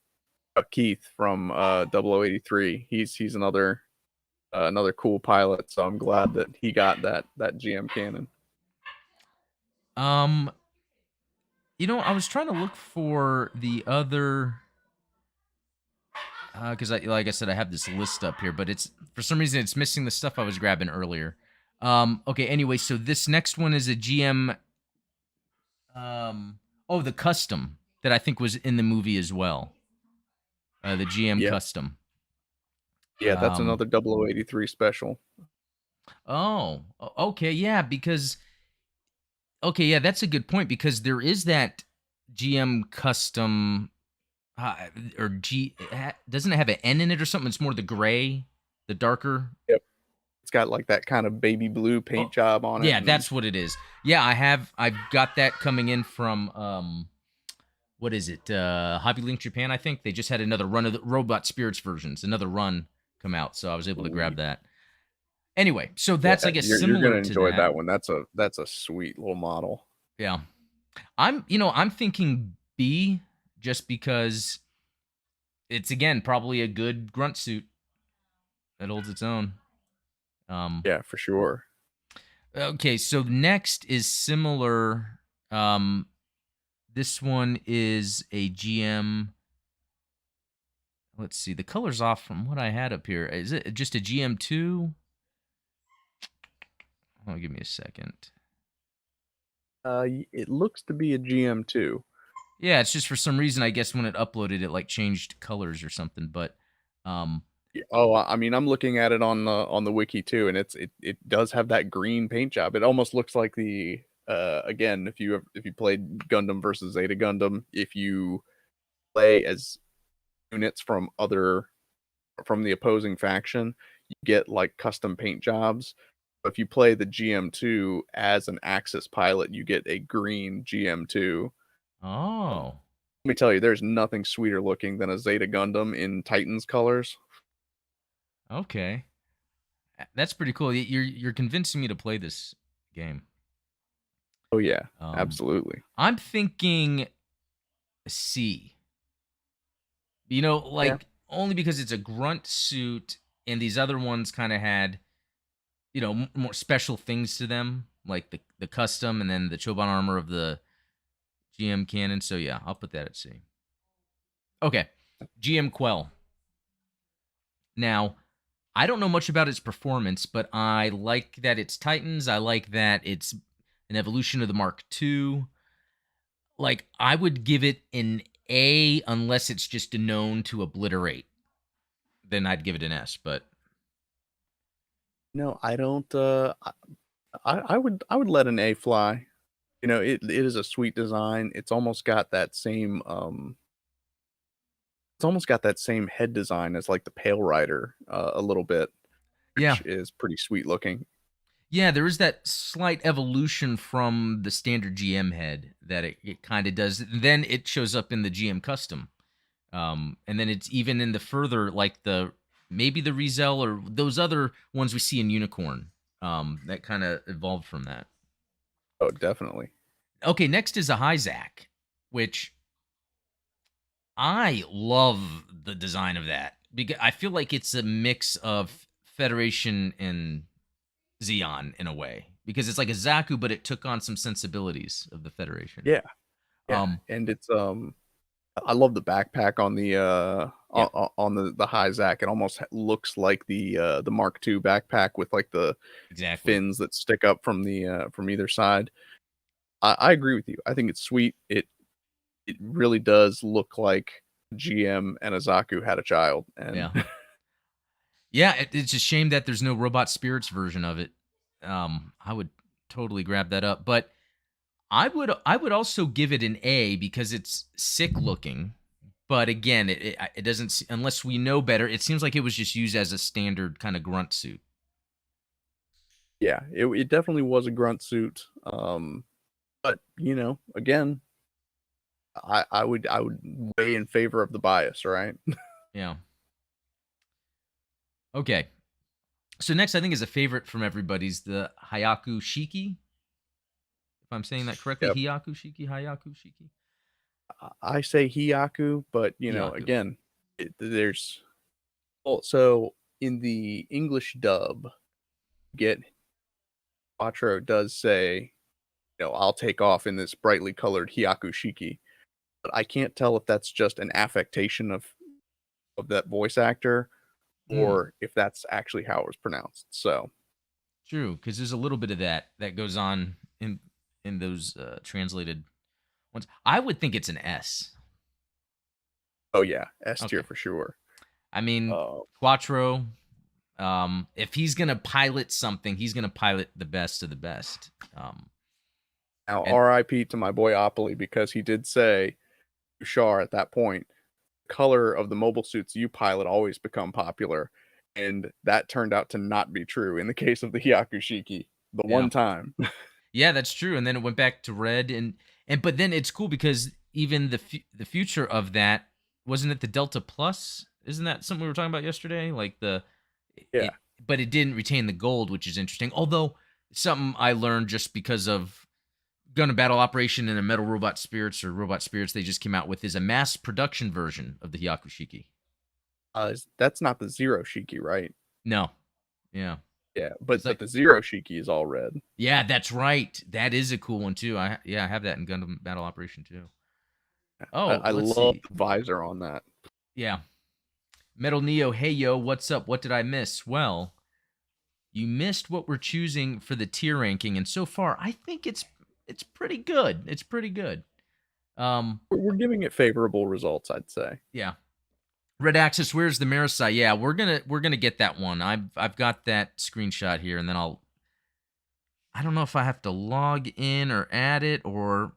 S2: Keith from 0083, he's another cool pilot. So I'm glad that he got that GM cannon.
S1: Um, I was trying to look for the other because like I said, I have this list up here, but it's for some reason it's missing the stuff I was grabbing earlier. Okay. Anyway, so this next one is a GM. Oh, the custom that I think was in the movie as well. The GM
S2: Yeah,
S1: custom.
S2: yeah. That's
S1: Um.
S2: another 0083 special.
S1: Oh. Okay. Yeah. Because. Okay. Yeah. That's a good point because there is that GM custom. Or doesn't it have an N in it or something? It's more the gray, the darker.
S2: Yep. It's got like that kind of baby blue paint
S1: Oh,
S2: job on it,
S1: yeah,
S2: and
S1: that's what it is. Yeah, I've got that coming in from what is it? Hobby Link Japan, I think. They just had another run of the Robot Spirits versions, another run come out, so I was able to grab
S2: sweet.
S1: that. Anyway, so
S2: Yeah,
S1: that's I guess
S2: you're
S1: similar
S2: gonna
S1: to
S2: enjoy
S1: that.
S2: that one. That's a sweet little model.
S1: Yeah. I'm thinking B just because it's again probably a good grunt suit that holds its own. Um
S2: Yeah, for sure.
S1: okay, so next is similar. This one is a GM. Let's see. The color's off from what I had up here. Is it just a GM2? Oh, give me a second.
S2: It looks to be a GM2.
S1: Yeah, it's just for some reason I guess when it uploaded it like changed colors or something, but um
S2: Oh, I mean, I'm looking at it on the wiki too, and it does have that green paint job. It almost looks like the again, if you played Gundam versus Zeta Gundam, if you play as units from the opposing faction, you get like custom paint jobs. If you play the GM2 as an Axis pilot, you get a green GM2.
S1: Oh,
S2: Let me tell you, there's nothing sweeter looking than a Zeta Gundam in Titans colors.
S1: okay. That's pretty cool. You're convincing me to play this game.
S2: Oh yeah,
S1: Um,
S2: absolutely.
S1: I'm thinking C. You know,
S2: Yeah.
S1: like only because it's a grunt suit, and these other ones kind of had, more special things to them, like the custom, and then the Choban armor of the GM cannon. So yeah, I'll put that at C. Okay, GM Quell. Now, I don't know much about its performance, but I like that it's Titans. I like that it's an evolution of the Mark II. Like, I would give it an A unless it's just a known to obliterate. Then I'd give it an S. But
S2: No, I don't. I would let an A fly. You know, it is a sweet design. It's almost got that same head design as like the Pale Rider a little bit,
S1: yeah,
S2: which is pretty sweet looking.
S1: yeah, there is that slight evolution from the standard GM head that it kind of does. Then it shows up in the GM custom. And then it's even in the further, like maybe the Rizel or those other ones we see in Unicorn. That kind of evolved from that.
S2: Oh, definitely.
S1: Okay, next is a Hyzak, which I love the design of that because I feel like it's a mix of Federation and Xeon in a way because it's like a Zaku, but it took on some sensibilities of the Federation.
S2: Yeah, yeah,
S1: Um,
S2: and it's I love the backpack on the
S1: yeah,
S2: on the high Zac. It almost looks like the Mark II backpack with like the
S1: exactly.
S2: fins that stick up from either side. I agree with you. I think it's sweet. It really does look like GM and Azaku had a child, and
S1: Yeah, yeah. It's a shame that there's no Robot Spirits version of it. I would totally grab that up, but I would also give it an A because it's sick looking. But again, it doesn't unless we know better. It seems like it was just used as a standard kind of grunt suit.
S2: yeah, it definitely was a grunt suit. But you know, again, I would weigh in favor of the bias, right?
S1: Yeah. Okay. So next, I think is a favorite from everybody's the Hayaku Shiki. If I'm saying that correctly,
S2: Yep.
S1: Hayaku Shiki, Hayaku Shiki,
S2: I say Hiyaku, but you know,
S1: Hiyaku.
S2: again, there's also in the English dub, get Quattro does say, you know, I'll take off in this brightly colored Hiyaku Shiki, but I can't tell if that's just an affectation of that voice actor
S1: Hmm.
S2: or if that's actually how it was pronounced. So,
S1: True, because there's a little bit of that goes on in those translated ones. I would think it's an S.
S2: oh yeah, S tier
S1: Okay.
S2: for sure.
S1: I mean,
S2: Uh,
S1: Quattro. If he's gonna pilot something, he's gonna pilot the best of the best.
S2: Now,
S1: And
S2: R.I.P. to my boy Opoly because he did say, Shar at that point, color of the mobile suits you pilot always become popular. And that turned out to not be true in the case of the Hyakushiki. The
S1: yeah,
S2: one time.
S1: yeah, that's true. And then it went back to red, and but then it's cool because even the future of that wasn't it the Delta Plus? Isn't that something we were talking about yesterday? Like
S2: Yeah.
S1: it, but it didn't retain the gold, which is interesting. Although something I learned just because of Gundam Battle Operation and a Metal Robot Spirits or Robot Spirits they just came out with is a mass production version of the Hyakushiki.
S2: That's not the Zero Shiki, right?
S1: No, yeah,
S2: Yeah.
S1: it's
S2: But
S1: like
S2: the Zero Shiki is all red.
S1: yeah, that's right. That is a cool one too. I have that in Gundam Battle Operation too. Oh,
S2: I
S1: let's
S2: love
S1: see.
S2: the visor on that.
S1: Yeah, Metal Neo. Hey yo, what's up? What did I miss? Well, you missed what we're choosing for the tier ranking, and so far I think it's pretty good. It's pretty good. Um,
S2: We're giving it favorable results, I'd say.
S1: yeah. Red Axis, where's the Marisai? Yeah, we're gonna get that one. I've got that screenshot here, and then I don't know if I have to log in or add it or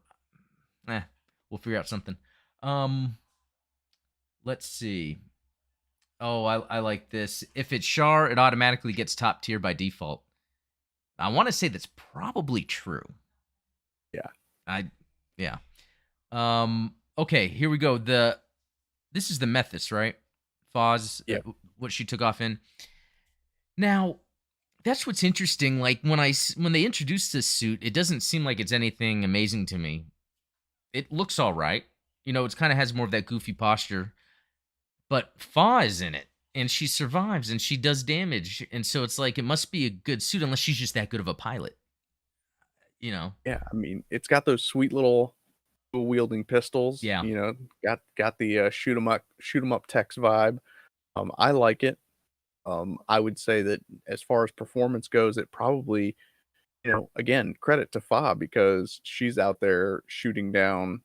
S1: eh, we'll figure out something. Um, let's see. Oh, I like this. If it's Char, it automatically gets top tier by default. I want to say that's probably true.
S2: Yeah.
S1: I yeah. Okay, here we go. This is the Methus, right? Foz,
S2: Yeah.
S1: what she took off in. Now, that's what's interesting. Like when they introduced this suit, it doesn't seem like it's anything amazing to me. It looks all right. You know, it kind of has more of that goofy posture, but Fa is in it and she survives and she does damage. And so it's like it must be a good suit unless she's just that good of a pilot, you know.
S2: Yeah, I mean, it's got those sweet little wielding pistols,
S1: Yeah.
S2: got the, shoot 'em up text vibe. I like it. I would say that as far as performance goes, it probably, again, credit to Fa because she's out there shooting down,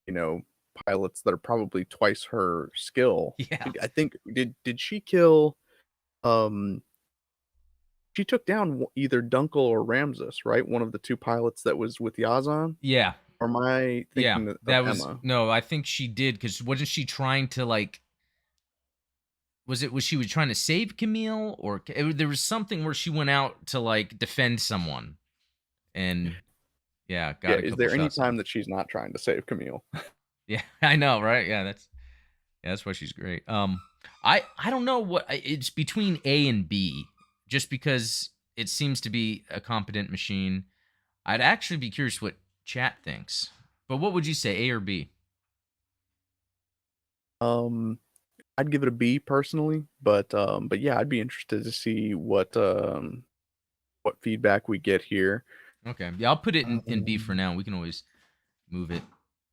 S2: you know, pilots that are probably twice her skill.
S1: Yeah.
S2: I think did she kill, um she took down either Dunkel or Ramses, right? One of the 2 pilots that was with Yazan?
S1: Yeah.
S2: Or am I
S1: Yeah.
S2: thinking of
S1: That was
S2: Emma?
S1: no, I think she did cuz wasn't she trying to like was she was trying to save Camille or there was something where she went out to like defend someone and yeah,
S2: Yeah,
S1: got a
S2: is
S1: couple
S2: there any
S1: shots off.
S2: time that she's not trying to save Camille?
S1: Yeah, I know, right? Yeah, that's why she's great. I don't know what it's between A and B, just because it seems to be a competent machine. I'd actually be curious what chat thinks. But what would you say, A or B?
S2: Um, I'd give it a B personally, but yeah, I'd be interested to see what feedback we get here.
S1: Okay, yeah, I'll put it in B for
S2: Um,
S1: now. We can always move it.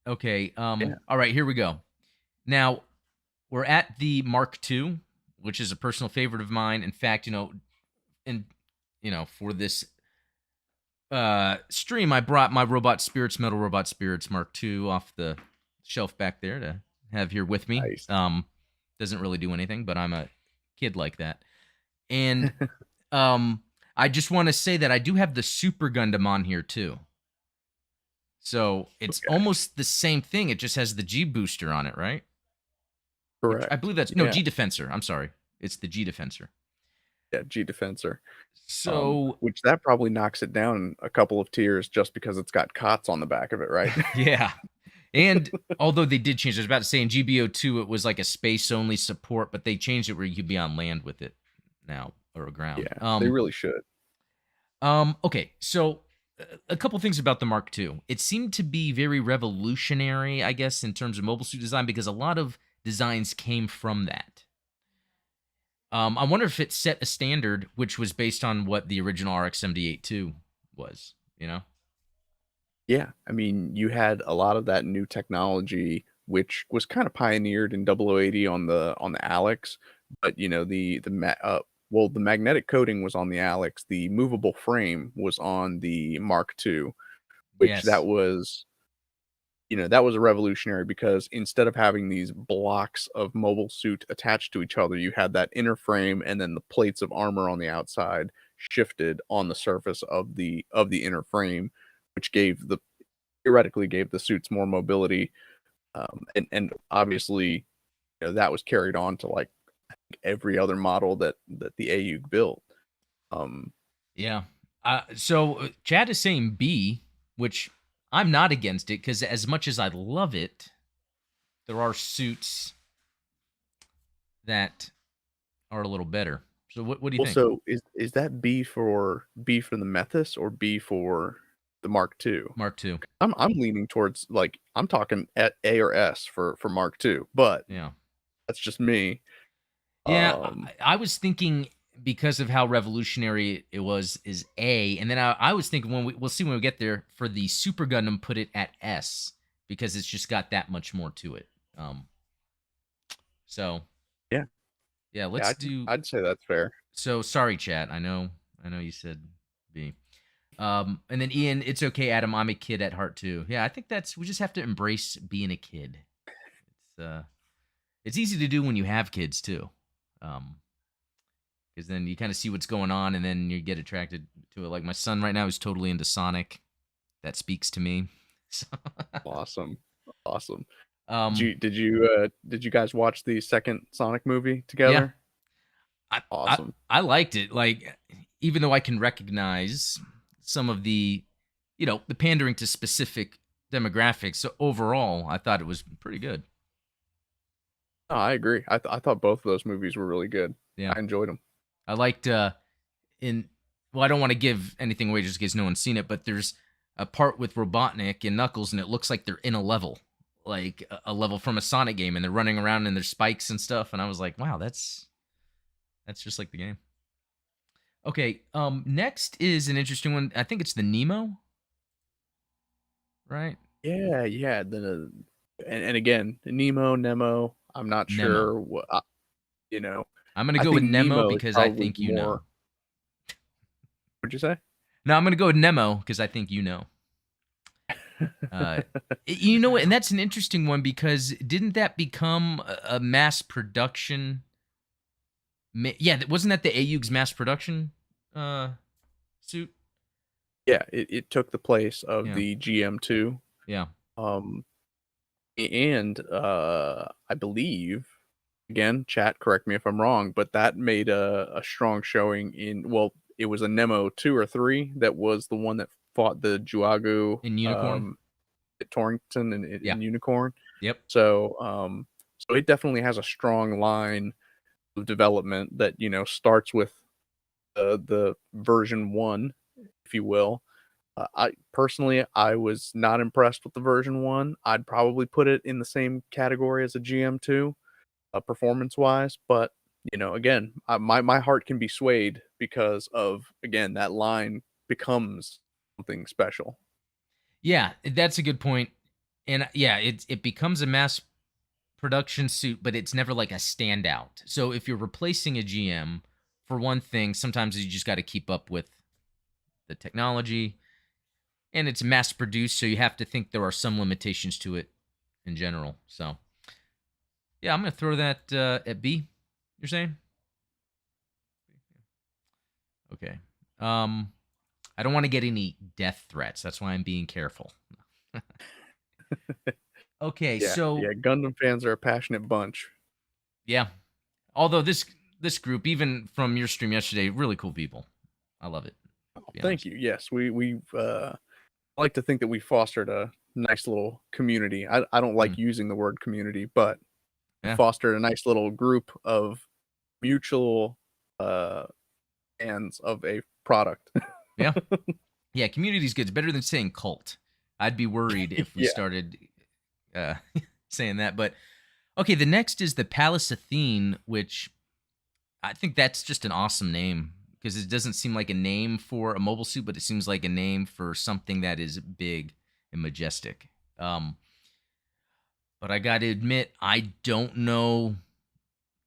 S1: Okay.
S2: yeah,
S1: All right, here we go. Now we're at the Mark II, which is a personal favorite of mine. In fact, and for this stream, I brought my Robot Spirits Metal Robot Spirits Mark II off the shelf back there to have here with me.
S2: nice.
S1: Doesn't really do anything, but I'm a kid like that. And um I just want to say that I do have the Super Gundam on here too. So it's
S2: Okay,
S1: almost the same thing. It just has the G booster on it, right? Which I
S2: correct.
S1: believe that's no
S2: Yeah,
S1: G Defensor. I'm sorry. It's the G Defensor.
S2: yeah, G Defensor.
S1: So
S2: Which that probably knocks it down a couple of tiers just because it's got COTS on the back of it, right?
S1: yeah. And although they did change, I was about to say in GBO2 it was like a space only support, but they changed it where you could be on land with it now or ground.
S2: Yeah, they really should.
S1: Okay, so a couple things about the Mark II. It seemed to be very revolutionary, I guess, in terms of mobile suit design because a lot of designs came from that. I wonder if it set a standard which was based on what the original RX-78-2 was, you know?
S2: Yeah, I mean, you had a lot of that new technology, which was kind of pioneered in 0080 on the Alex, but the magnetic coating was on the Alex. The movable frame was on the Mark II, which
S1: Yes.
S2: that was a revolutionary because instead of having these blocks of mobile suit attached to each other, you had that inner frame and then the plates of armor on the outside shifted on the surface of the inner frame, which theoretically gave the suits more mobility. And obviously, that was carried on to like every other model that the AU built. Um,
S1: Yeah. So Chad is saying B, which I'm not against it because as much as I love it, there are suits that are a little better. So what do you think?
S2: also, is that B for the Methus or B for the Mark II?
S1: Mark II.
S2: I'm leaning towards like I'm talking at A or S for Mark II, but
S1: Yeah.
S2: that's just me.
S1: Yeah,
S2: Um,
S1: I was thinking because of how revolutionary it was is A, and then I was thinking we'll see when we get there for the Super Gundam put it at S because it's just got that much more to it. So
S2: yeah,
S1: yeah,
S2: yeah,
S1: let's do.
S2: I'd say that's fair.
S1: So sorry, chat. I know you said B. And then Ian, it's okay, Adam. I'm a kid at heart too. Yeah, I think we just have to embrace being a kid. It's It's easy to do when you have kids too, because then you kind of see what's going on, and then you get attracted to it. Like my son right now is totally into Sonic. That speaks to me. So,
S2: Awesome. Awesome.
S1: um,
S2: Did you guys watch the second Sonic movie
S1: yeah,
S2: together?
S1: I, I
S2: Awesome.
S1: I liked it. Like, even though I can recognize some of the, the pandering to specific demographics, so overall, I thought it was pretty good.
S2: No, I agree. I thought both of those movies were really good.
S1: Yeah,
S2: I enjoyed them.
S1: I liked in. Well, I don't want to give anything away just in case no one's seen it, but there's a part with Robotnik and Knuckles, and it looks like they're in a level, like a level from a Sonic game, and they're running around and there's spikes and stuff, and I was like, wow, that's just like the game. Okay, next is an interesting one. I think it's the Nemo, right?
S2: Yeah, yeah. And again, Nemo. I'm not
S1: Nemo.
S2: sure what you know.
S1: I'm gonna
S2: I
S1: go with
S2: think
S1: Nemo
S2: Nemo is
S1: because I
S2: probably
S1: think you know.
S2: more. What'd you say?
S1: No, I'm gonna go with Nemo because I think you know. You know what? And that's an interesting one because didn't that become a mass production? Yeah, wasn't that the AUG's mass production uh, suit?
S2: Yeah, it took the place of
S1: Yeah,
S2: the GM2.
S1: yeah.
S2: Um, and I believe, again, chat, correct me if I'm wrong, but that made a strong showing in. Well, it was a Nemo 2 or 3 that was the one that fought the Juagu,
S1: In Unicorn.
S2: at Torrington
S1: Yeah.
S2: and Unicorn.
S1: Yep.
S2: So it definitely has a strong line of development that starts with the version 1, if you will. I personally, I was not impressed with the version 1. I'd probably put it in the same category as a GM2, performance wise, but again, my heart can be swayed because of, again, that line becomes something special.
S1: Yeah, that's a good point. And yeah, it becomes a mass production suit, but it's never like a standout. So if you're replacing a GM, for one thing, sometimes you just got to keep up with the technology, and it's mass produced, so you have to think there are some limitations to it in general. So yeah, I'm gonna throw that at B. You're saying? Okay. I don't want to get any death threats. That's why I'm being careful. Okay,
S2: Yeah,
S1: so
S2: yeah, Gundam fans are a passionate bunch.
S1: yeah. Although this group, even from your stream yesterday, really cool people. I love it.
S2: Oh,
S1: To be
S2: thank
S1: honest.
S2: you. Yes, we've I like to think that we fostered a nice little community. I don't
S1: Mm,
S2: like using the word community, but we
S1: yeah.
S2: fostered a nice little group of mutual uh fans of a product.
S1: Yeah. Yeah. Community's good. It's better than saying cult. I'd be worried if we
S2: Yeah.
S1: started uh, saying that. But okay, the next is the Palace Athene, which I think that's just an awesome name because it doesn't seem like a name for a mobile suit, but it seems like a name for something that is big and majestic. Um, but I got to admit, I don't know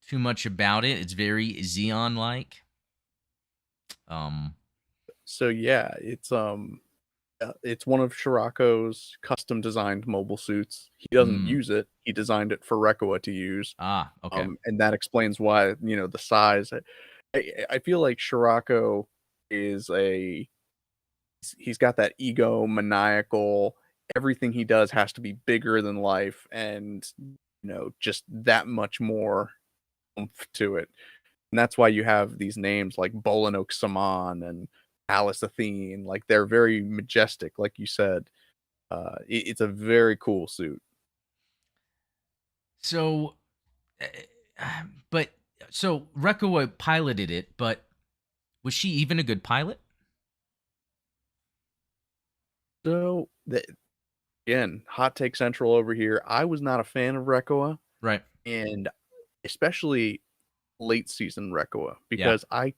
S1: too much about it. It's very Xeon like. Um,
S2: So yeah, it's one of Shirako's custom designed mobile suits. He doesn't
S1: mm,
S2: use it. He designed it for Rekoa to use.
S1: okay.
S2: And that explains why, the size. I feel like Shirako is he's got that ego, maniacal, everything he does has to be bigger than life and just that much more oomph to it. And that's why you have these names like Bolanok Saman and Alice Athene. Like they're very majestic, like you said. It's a very cool suit.
S1: So, but so Rekoa piloted it, but was she even a good pilot?
S2: So again, hot take central over here. I was not a fan of Rekoa,
S1: Right.
S2: and especially late season Rekoa,
S1: Yeah.
S2: because I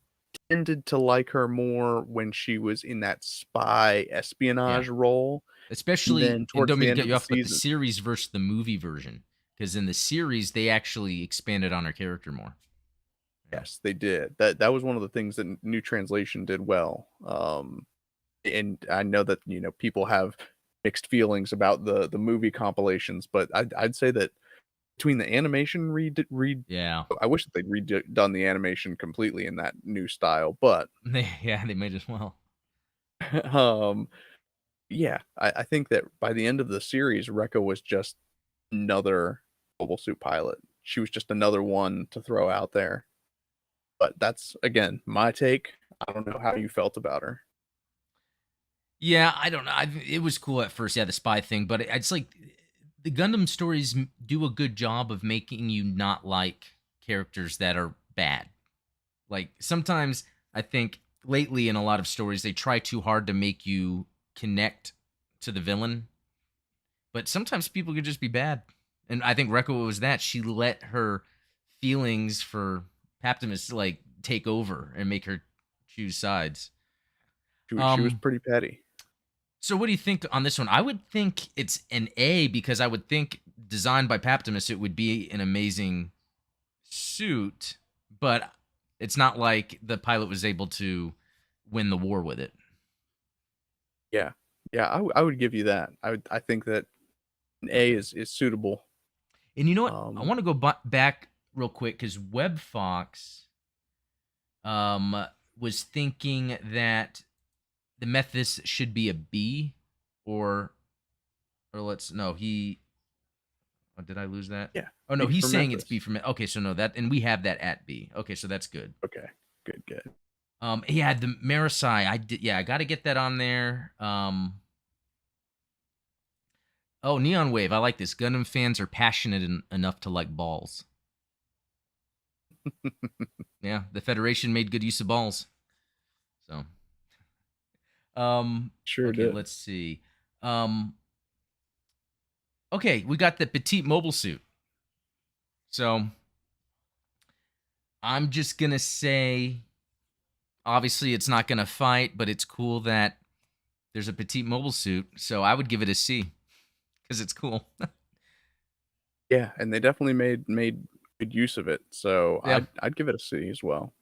S2: tended to like her more when she was in that spy
S1: Yeah.
S2: espionage role. And
S1: Especially,
S2: then
S1: and
S2: towards
S1: don't
S2: the
S1: mean to
S2: end
S1: cut
S2: of
S1: you
S2: the
S1: off, but the
S2: season,
S1: series versus the movie version, because in the series they actually expanded on her character more. Yeah.
S2: yes, they did. That was one of the things that New Translation did well. And I know that people have mixed feelings about the movie compilations, but I'd say that between the animation read
S1: Yeah.
S2: I wish that they'd done the animation completely in that new style, but,
S1: They made as well.
S2: um, yeah, I think that by the end of the series, Rekka was just another Mobile Suit Pilot. She was just another one to throw out there. But that's, again, my take. I don't know how you felt about her.
S1: Yeah, I don't know. It was cool at first, yeah, the spy thing, but it's like the Gundam stories do a good job of making you not like characters that are bad. Like sometimes I think lately in a lot of stories they try too hard to make you connect to the villain, but sometimes people could just be bad. And I think Rekko was that. She let her feelings for Paptimus like take over and make her choose sides.
S2: She was
S1: Um
S2: pretty petty.
S1: So what do you think on this one? I would think it's an A because I would think designed by Paptimus it would be an amazing suit, but it's not like the pilot was able to win the war with it.
S2: Yeah. Yeah, I would give you that. I think that an A is suitable.
S1: And you know what? I
S2: Um,
S1: want to go back real quick because Web Fox um, was thinking that the Methis should be a B, or let's no he. Oh, did I lose that?
S2: yeah,
S1: Oh no,
S2: B
S1: he's
S2: for
S1: saying it's
S2: Memphis.
S1: B from okay. So no, that and we have that at B. Okay, so that's good.
S2: Okay. Good, good.
S1: Yeah, the Marisai, I did. Yeah, I got to get that on there. Oh, Neon Wave, I like this. Gundam fans are passionate enough to like balls. Yeah, the Federation made good use of balls. So,
S2: Sure
S1: okay,
S2: did.
S1: let's see. Um, okay, we got the Petite mobile suit. So, I'm just gonna say, obviously, it's not gonna fight, but it's cool that there's a Petite mobile suit. So, I would give it a C because it's cool.
S2: Yeah, and they definitely made good use of it. So
S1: Yeah.
S2: I'd give it a C as well.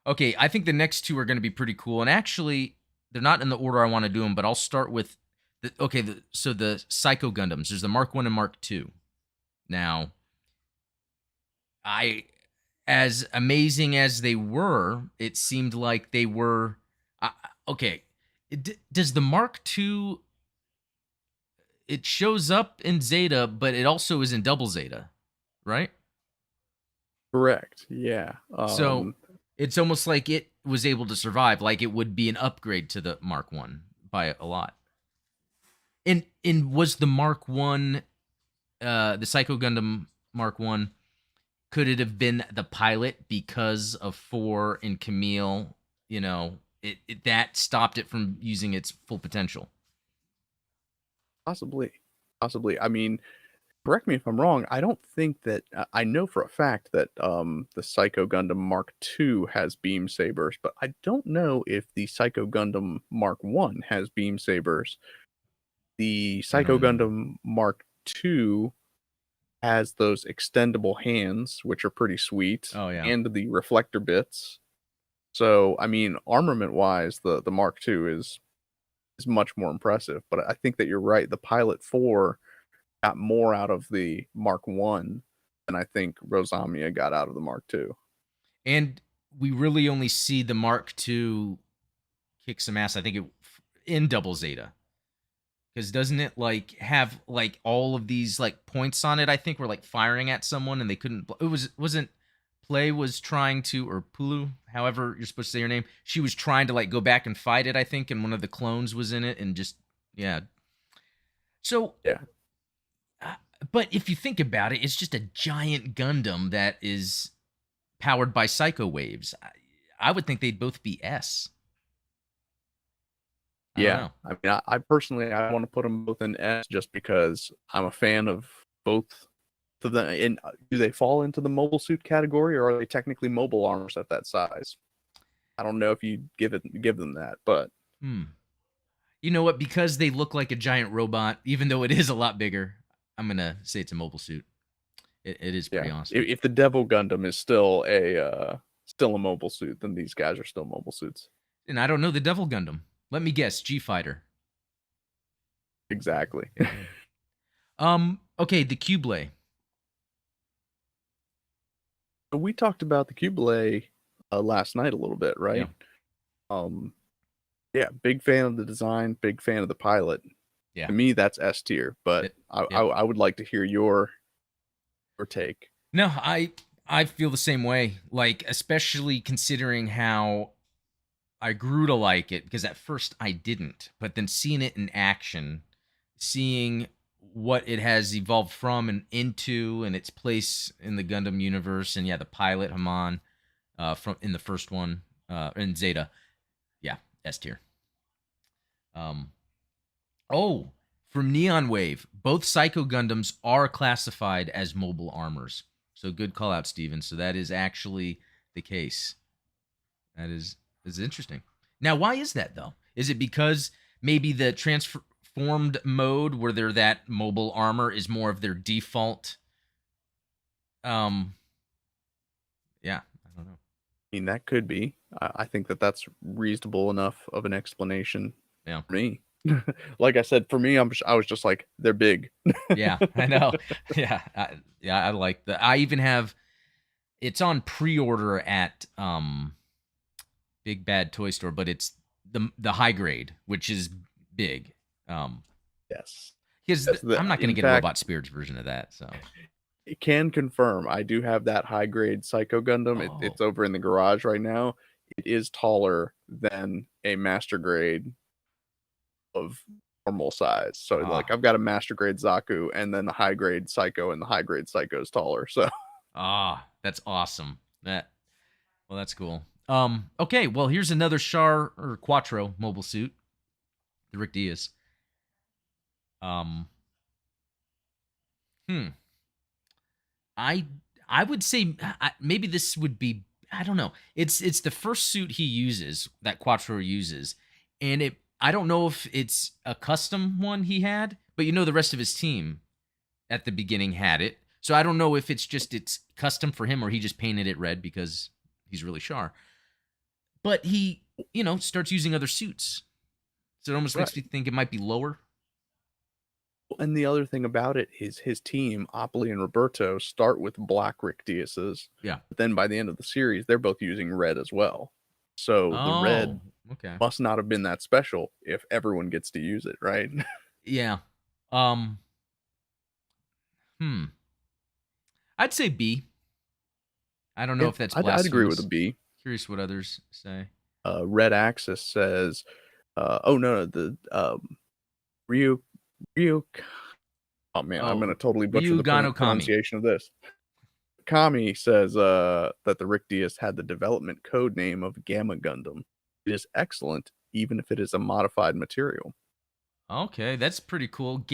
S1: Okay, I think the next two are going to be pretty cool. And actually, they're not in the order I want to do them, but I'll start with so the Psycho Gundams. There's the Mark 1 and Mark 2. Now, I as amazing as they were, it seemed like they were uh, okay. Does the Mark 2 it shows up in Zeta, but it also is in Double Zeta, right?
S2: Correct. Yeah.
S1: So it's almost like it was able to survive, like it would be an upgrade to the Mark 1 by a lot. And was the Mark 1 the Psycho Gundam Mark 1 could it have been the pilot because of 4 and Camille, that stopped it from using its full potential.
S2: Possibly. Possibly. I mean, correct me if I'm wrong. I don't think that I know for a fact that the Psycho Gundam Mark II has beam sabers, but I don't know if the Psycho Gundam Mark I has beam sabers. The
S1: I
S2: Psycho
S1: don't
S2: Gundam Mark II has those extendable hands, which are pretty sweet,
S1: Oh yeah.
S2: and the reflector bits. So, I mean, armament wise, the Mark II is much more impressive. But I think that you're right. The Pilot 4 got more out of the Mark 1 than I think Rosamia got out of the Mark 2.
S1: And we really only see the Mark 2 kick some ass, I think it in Double Zeta. Because doesn't it like have like all of these like points on it? I think were like firing at someone and they couldn't. It wasn't Play was trying to or Pulu, however you're supposed to say your name. She was trying to like go back and fight it. I think, and one of the clones was in it, and just yeah. So,
S2: Yeah.
S1: uh, but if you think about it, it's just a giant Gundam that is powered by psycho waves. I would think they'd both be S. I don't
S2: Yeah.
S1: know.
S2: I mean, I personally, I want to put them both in S just because I'm a fan of both of them. And do they fall into the mobile suit category, or are they technically mobile armors at that size? I don't know if you give them that, but
S1: Hmm. You know what? Because they look like a giant robot, even though it is a lot bigger, I'm gonna say it's a mobile suit. It is pretty
S2: yeah,
S1: awesome.
S2: if the Devil Gundam is still a mobile suit, then these guys are still mobile suits.
S1: And I don't know the Devil Gundam. Let me guess, G Fighter.
S2: Exactly.
S1: Yeah. Okay, the Cublay.
S2: So we talked about the Cubile last night a little bit,
S1: Yeah.
S2: right? Um, yeah, big fan of the design, big fan of the pilot.
S1: Yeah.
S2: To me, that's S tier, but
S1: It,
S2: I
S1: yep.
S2: I would like to hear your take.
S1: No, I feel the same way. Like, especially considering how I grew to like it, because at first I didn't, but then seeing it in action, seeing what it has evolved from and into, and its place in the Gundam universe, and yeah, the pilot Haman, from in the first one, in Zeta, yeah, S tier. Um, oh, from Neon Wave, both Psycho Gundams are classified as mobile armors. So good call out, Steven. So that is actually the case. That is interesting. Now, why is that though? Is it because maybe the transformed mode where they're that mobile armor is more of their default? Um, yeah, I don't know.
S2: I mean, that could be. I think that that's reasonable enough of an explanation
S1: Yeah,
S2: for me. Like I said, for me, I was just like, they're big.
S1: yeah, I know. Yeah, I like that. I even have it's on pre-order at Big Bad Toy Store, but it's the high grade, which is big. Um,
S2: Yes.
S1: because
S2: Yes,
S1: I'm not going to
S2: in
S1: get a
S2: fact,
S1: Robot Spirits version of that. So,
S2: it can confirm I do have that high grade Psycho Gundam.
S1: oh,
S2: It's over in the garage right now. It is taller than a master grade of normal size. So like
S1: ah,
S2: I've got a master grade Zaku and then the high grade Psycho, and the high grade Psycho is taller. So
S1: that's awesome. That's cool. Okay, well, here's another Char or Quattro mobile suit, the Rick Diaz. Um, hmm. I I would say maybe this would be I don't know. It's the first suit he uses that Quattro uses, and I don't know if it's a custom one he had, but the rest of his team at the beginning had it. So I don't know if it's custom for him or he just painted it red because he's really Char. But he starts using other suits, so it almost makes me
S2: right.
S1: think it might be lower.
S2: And the other thing about it is his team, Opoli and Roberto, start with black Rick Diaz's.
S1: Yeah.
S2: But then by the end of the series, they're both using red as well. So the
S1: Oh,
S2: red
S1: okay.
S2: must not have been that special if everyone gets to use it, right?
S1: Yeah. Um. Hmm. I'd say B. I don't know
S2: Yeah,
S1: if that's
S2: I'd agree with a
S1: blasphemous.
S2: B.
S1: Curious what others say.
S2: Red Axis says, oh no, the Ryu Ryu. Oh man, I'm gonna
S1: Oh,
S2: totally butcher
S1: Ryu
S2: the
S1: Gano Kami.
S2: pronunciation of this. Kami says that the Rick Diaz had the development code name of Gamma Gundam. It is excellent, even if it is a modified material.
S1: Okay, that's pretty cool.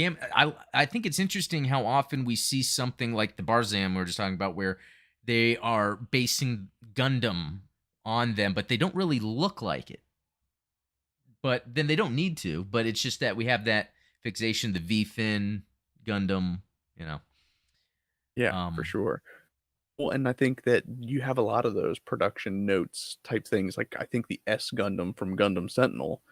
S1: I think it's interesting how often we see something like the Barzam we were just talking about, where they are basing Gundam on them, but they don't really look like it. But then they don't need to. But it's just that we have that fixation, the V fin Gundam. You know.
S2: Yeah, for
S1: Um.
S2: sure. Well, and I think that you have a lot of those production notes type things. Like I think the S Gundam from Gundam Sentinel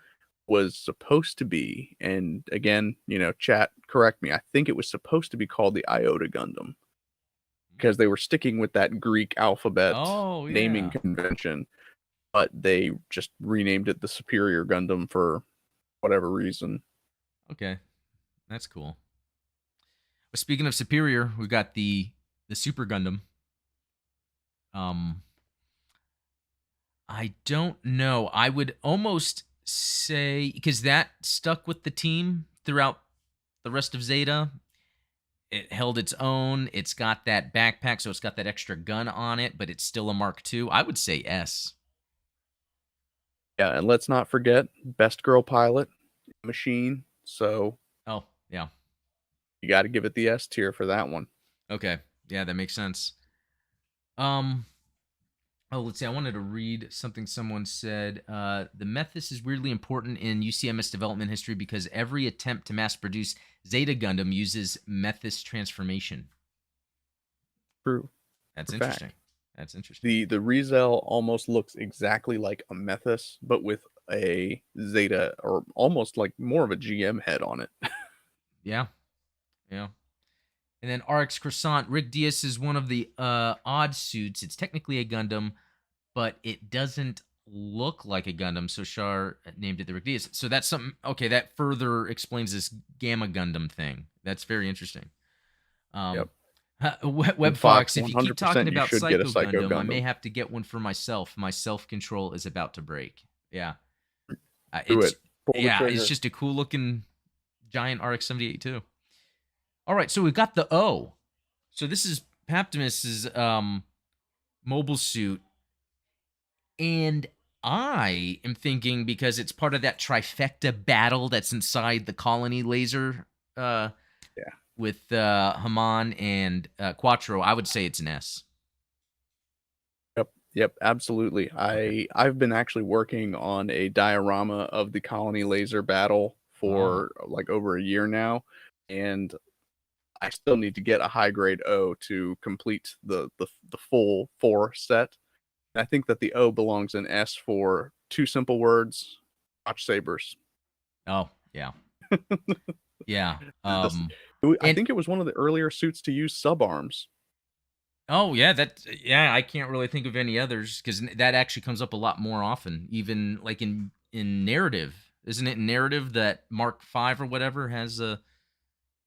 S2: was supposed to be, and again, chat, correct me. I think it was supposed to be called the Iota Gundam because they were sticking with that Greek alphabet
S1: Oh
S2: naming
S1: yeah.
S2: convention, but they just renamed it the Superior Gundam for whatever reason.
S1: Okay, that's cool. But speaking of superior, we got the Super Gundam. Um, I don't know. I would almost say because that stuck with the team throughout the rest of Zeta. It held its own. It's got that backpack, so it's got that extra gun on it, but it's still a Mark II. I would say S.
S2: Yeah, and let's not forget best girl pilot machine. So
S1: Oh, yeah.
S2: you got to give it the S tier for that one.
S1: Okay. Yeah, that makes sense. Um, Oh, let's see. I wanted to read something someone said. The Methis is weirdly important in UCMS development history because every attempt to mass produce Zeta Gundam uses Methis transformation.
S2: True.
S1: That's
S2: For
S1: interesting.
S2: fact.
S1: That's interesting.
S2: The Rizel almost looks exactly like a Methus, but with a Zeta or almost like more of a GM head on it.
S1: Yeah. Yeah. And then RX Croissant, Rick Diaz is one of the odd suits. It's technically a Gundam, but it doesn't look like a Gundam, so Char named it the Rick Diaz. So that's something. Okay, that further explains this Gamma Gundam thing. That's very interesting.
S2: Yep.
S1: Um,
S2: And Fox,
S1: WebFox, if you keep talking
S2: 100% you
S1: about
S2: should get a
S1: Psycho
S2: Psycho
S1: Gundam, I may
S2: Gundam.
S1: have to get one for myself. My self control is about to break. Yeah,
S2: Do
S1: it's
S2: it. Pull the
S1: it's
S2: trigger.
S1: just a cool looking giant RX-78 too. All right, so we've got the O. So this is Paptimus's mobile suit, and I am thinking because it's part of that trifecta battle that's inside the colony laser
S2: Yeah.
S1: with Haman and Quattro, I would say it's an S.
S2: Yep, absolutely.
S1: Okay.
S2: I've been actually working on a diorama of the colony laser battle
S1: Oh.
S2: for like over a year now, and I still need to get a high grade O to complete the full 4 set. I think that the O belongs in S for 2 simple words, watch sabers.
S1: Oh, yeah. Yeah.
S2: This I
S1: And
S2: think it was one of the earlier suits to use sub arms.
S1: oh yeah, yeah, I can't really think of any others because that actually comes up a lot more often, even like in narrative. Isn't it in narrative that Mark 5 or whatever has a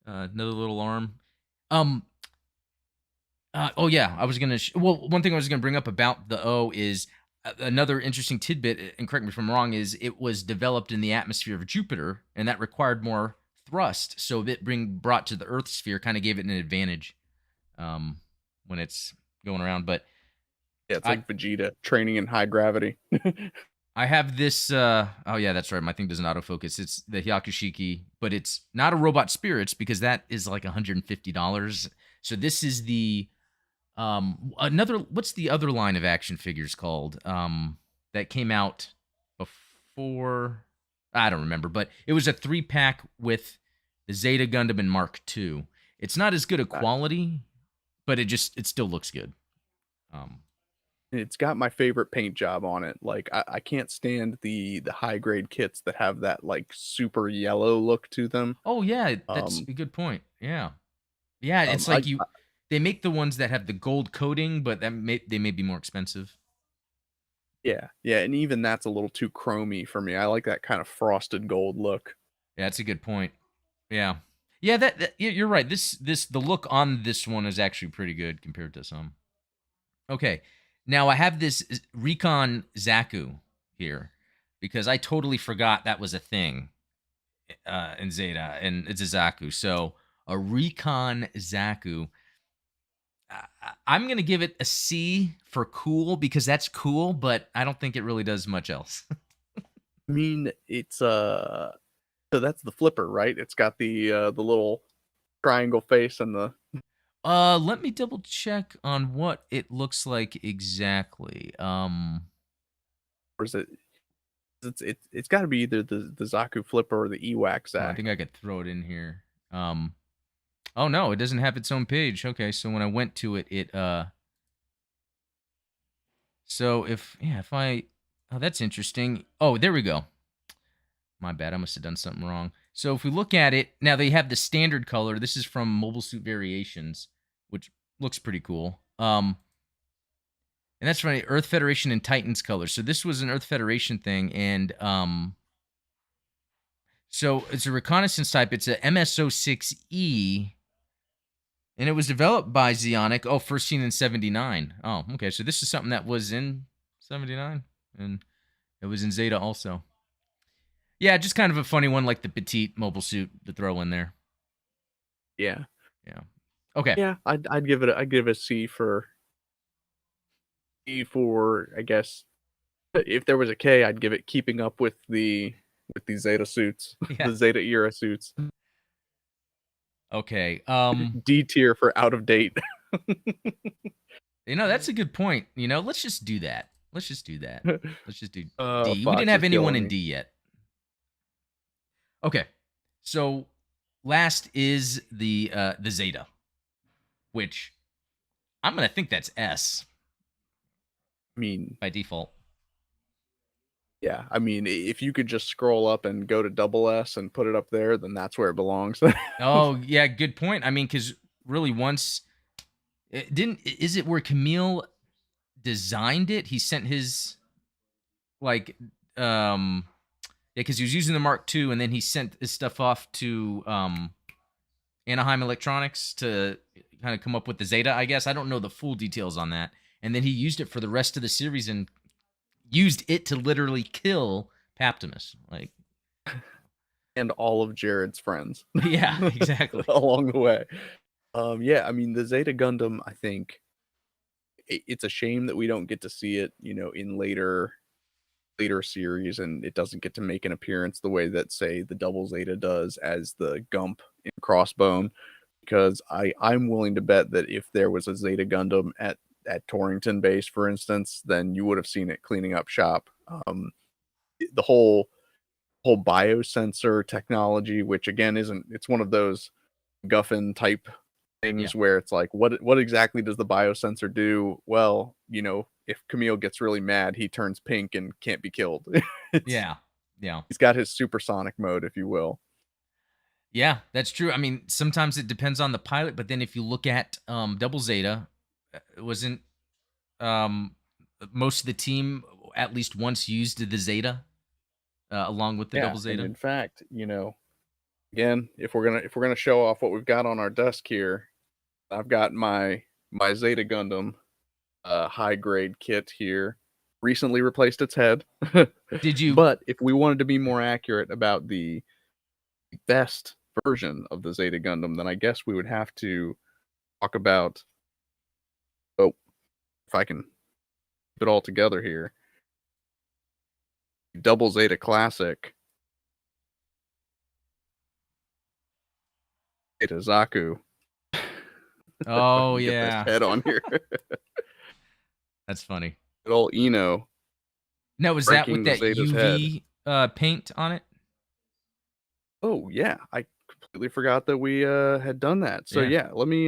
S1: another little arm? Um oh yeah, I was gonna. Well, one thing I was gonna bring up about the O is another interesting tidbit, and correct me if I'm wrong, is it was developed in the atmosphere of Jupiter, and that required more thrust, so it brought to the Earth sphere kind of gave it an advantage um, when it's going around. But
S2: Yeah, it's
S1: I
S2: like Vegeta training in high gravity.
S1: I have this. Oh yeah, that's right. My thing doesn't autofocus. It's the Hayaku Shiki, but it's not a robot spirits because that is like $150. So this is the another. What's the other line of action figures called? That came out before. I don't remember, but it was a 3-pack with the Zeta Gundam and Mark II. It's not as good a
S2: Uh,
S1: quality, but it still looks good. Um,
S2: It's got my favorite paint job on it. Like I can't stand the high grade kits that have that like super yellow look to them.
S1: oh yeah, that's
S2: Um,
S1: a good point. Yeah. Yeah, it's
S2: I
S1: like they make the ones that have the gold coating, but they may be more expensive.
S2: yeah, yeah, and even that's a little too chromy for me. I like that kind of frosted gold look.
S1: Yeah, that's a good point. Yeah. Yeah, you're right. This the look on this one is actually pretty good compared to some. Okay. Now I have this Recon Zaku here because I totally forgot that was a thing in Zeta and it's a Zaku. So a Recon Zaku. I'm gonna give it a C for cool because that's cool, but I don't think it really does much else.
S2: I mean, it's so that's the flipper, right? It's got the little triangle face and the
S1: Let me double check on what it looks like exactly.
S2: or is it it's got to be either the Zaku flipper or the Ewak
S1: Oh, I
S2: Zack.
S1: think I could throw it in here. Oh no, it doesn't have its own page. Okay, so when I went to it, so if I, oh, that's interesting. Oh, there we go. My bad, I must have done something wrong. So if we look at it now, they have the standard color. This is from Mobile Suit Variations, which looks pretty cool. And that's from the Earth Federation and Titans color. So this was an Earth Federation thing, and so it's a reconnaissance type. It's a MSO6E, and it was developed by Zionic. Oh, first seen in '79. Oh, okay. So this is something that was in '79, and it was in Zeta also. Yeah, just kind of a funny one, like the Petite mobile suit to throw in there.
S2: Yeah,
S1: Yeah. Okay.
S2: yeah. I'd give it a C for I guess if there was a K, I'd give it keeping up with the Zeta suits,
S1: Yeah.
S2: the Zeta era suits.
S1: Okay.
S2: D tier for out of date.
S1: That's a good point. Let's just do that. Let's just do that. Let's just do D. We didn't
S2: Fox
S1: have
S2: is
S1: anyone
S2: killing
S1: in
S2: me.
S1: D yet. Okay. So last is the Zeta, which I'm gonna think that's S
S2: I mean,
S1: by default.
S2: yeah. I mean, if you could just scroll up and go to double S and put it up there, then that's where it belongs.
S1: Oh yeah, good point. I mean, because really once. It didn't. Is it where Camille designed it? He sent his like yeah, because he was using the Mark II, and then he sent his stuff off to Anaheim Electronics to kind of come up with the Zeta, I guess. I don't know the full details on that. And then he used it for the rest of the series and used it to literally kill Paptimus. Like,
S2: And all of Jared's friends.
S1: yeah, exactly.
S2: Along the way. Yeah, I mean, the Zeta Gundam, I think it's a shame that we don't get to see it, in later series, and it doesn't get to make an appearance the way that, say, the Double Zeta does as the Gump in Crossbone, because I'm willing to bet that if there was a Zeta Gundam at Torrington Base, for instance, then you would have seen it cleaning up shop. The whole biosensor technology, which again it's one of those Guffin type things where it's like, what exactly does the biosensor do? Well, if Camille gets really mad, he turns pink and can't be killed.
S1: Yeah.
S2: He's got his supersonic mode, if you will.
S1: Yeah, that's true. I mean, sometimes it depends on the pilot, but then if you look at Double Zeta, it wasn't most of the team at least once used the Zeta along with the Double Zeta.
S2: And in fact, again, if we're gonna show off what we've got on our desk here, I've got my Zeta Gundam high grade kit here. Recently replaced its head.
S1: Did you?
S2: But if we wanted to be more accurate about the best version of the Zeta Gundam, then I guess we would have to talk about, if I can keep it all together here, Double Zeta Classic Zeta Zaku.
S1: Oh
S2: Get
S1: yeah,
S2: this head on here.
S1: that's funny.
S2: Good old Eno.
S1: Now, was that with that
S2: Zeta's
S1: UV paint on it?
S2: Oh yeah, I completely forgot that we had done that. So yeah, let me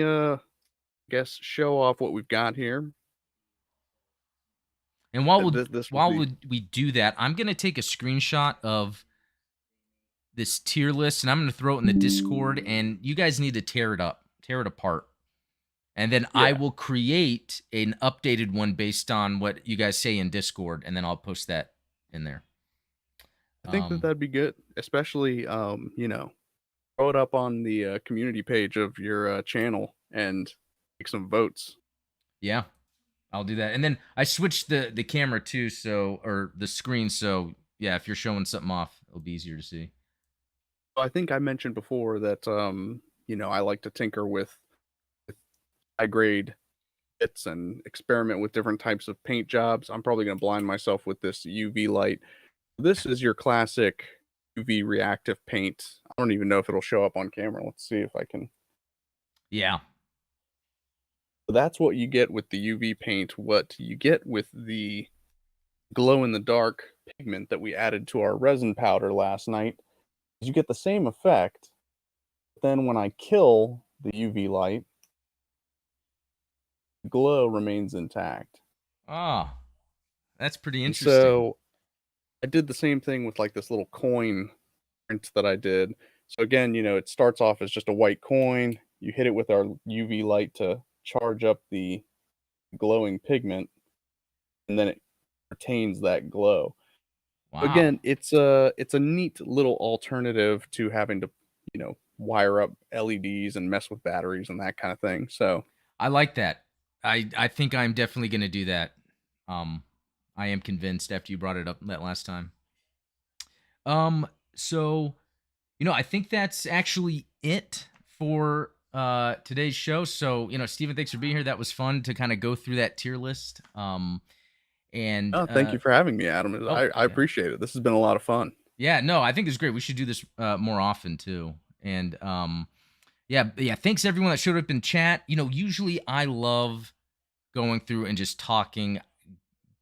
S2: guess show off what we've got here.
S1: And while we do that, I'm gonna take a screenshot of this tier list, and I'm gonna throw it in the Discord, and you guys need to tear it apart. And then I will create an updated one based on what you guys say in Discord, and then I'll post that in there.
S2: I think that'd be good, especially throw it up on the community page of your channel and take some votes.
S1: Yeah, I'll do that. And then I switched the camera too, or the screen, so yeah, if you're showing something off, it'll be easier to see.
S2: I think I mentioned before that I like to tinker with high grade bits and experiment with different types of paint jobs. I'm probably going to blind myself with this UV light. This is your classic UV reactive paint. I don't even know if it'll show up on camera. Let's see if I can.
S1: Yeah.
S2: So that's what you get with the UV paint. What you get with the glow in the dark pigment that we added to our resin powder last night is you get the same effect. But then when I kill the UV light, the glow remains intact.
S1: Ah, that's pretty interesting.
S2: So I did the same thing with like this little coin print that I did. So again, it starts off as just a white coin. You hit it with our UV light to charge up the glowing pigment, and then it retains that glow.
S1: Wow.
S2: Again, it's a neat little alternative to having to, wire up LEDs and mess with batteries and that kind of thing. So
S1: I like that. I think I'm definitely going to do that. I am convinced after you brought it up that last time. So, I think that's actually it for today's show. So, Steven, thanks for being here. That was fun to kind of go through that tier list. And
S2: thank you for having me, Adam. I appreciate it. This has been a lot of fun.
S1: Yeah, no, I think it's great. We should do this more often too. And yeah. Thanks everyone that showed up in chat. Usually I love going through and just talking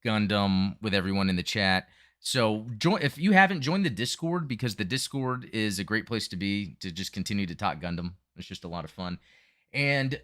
S1: Gundam with everyone in the chat. So if you haven't joined the Discord, because the Discord is a great place to be to just continue to talk Gundam. It's just a lot of fun. And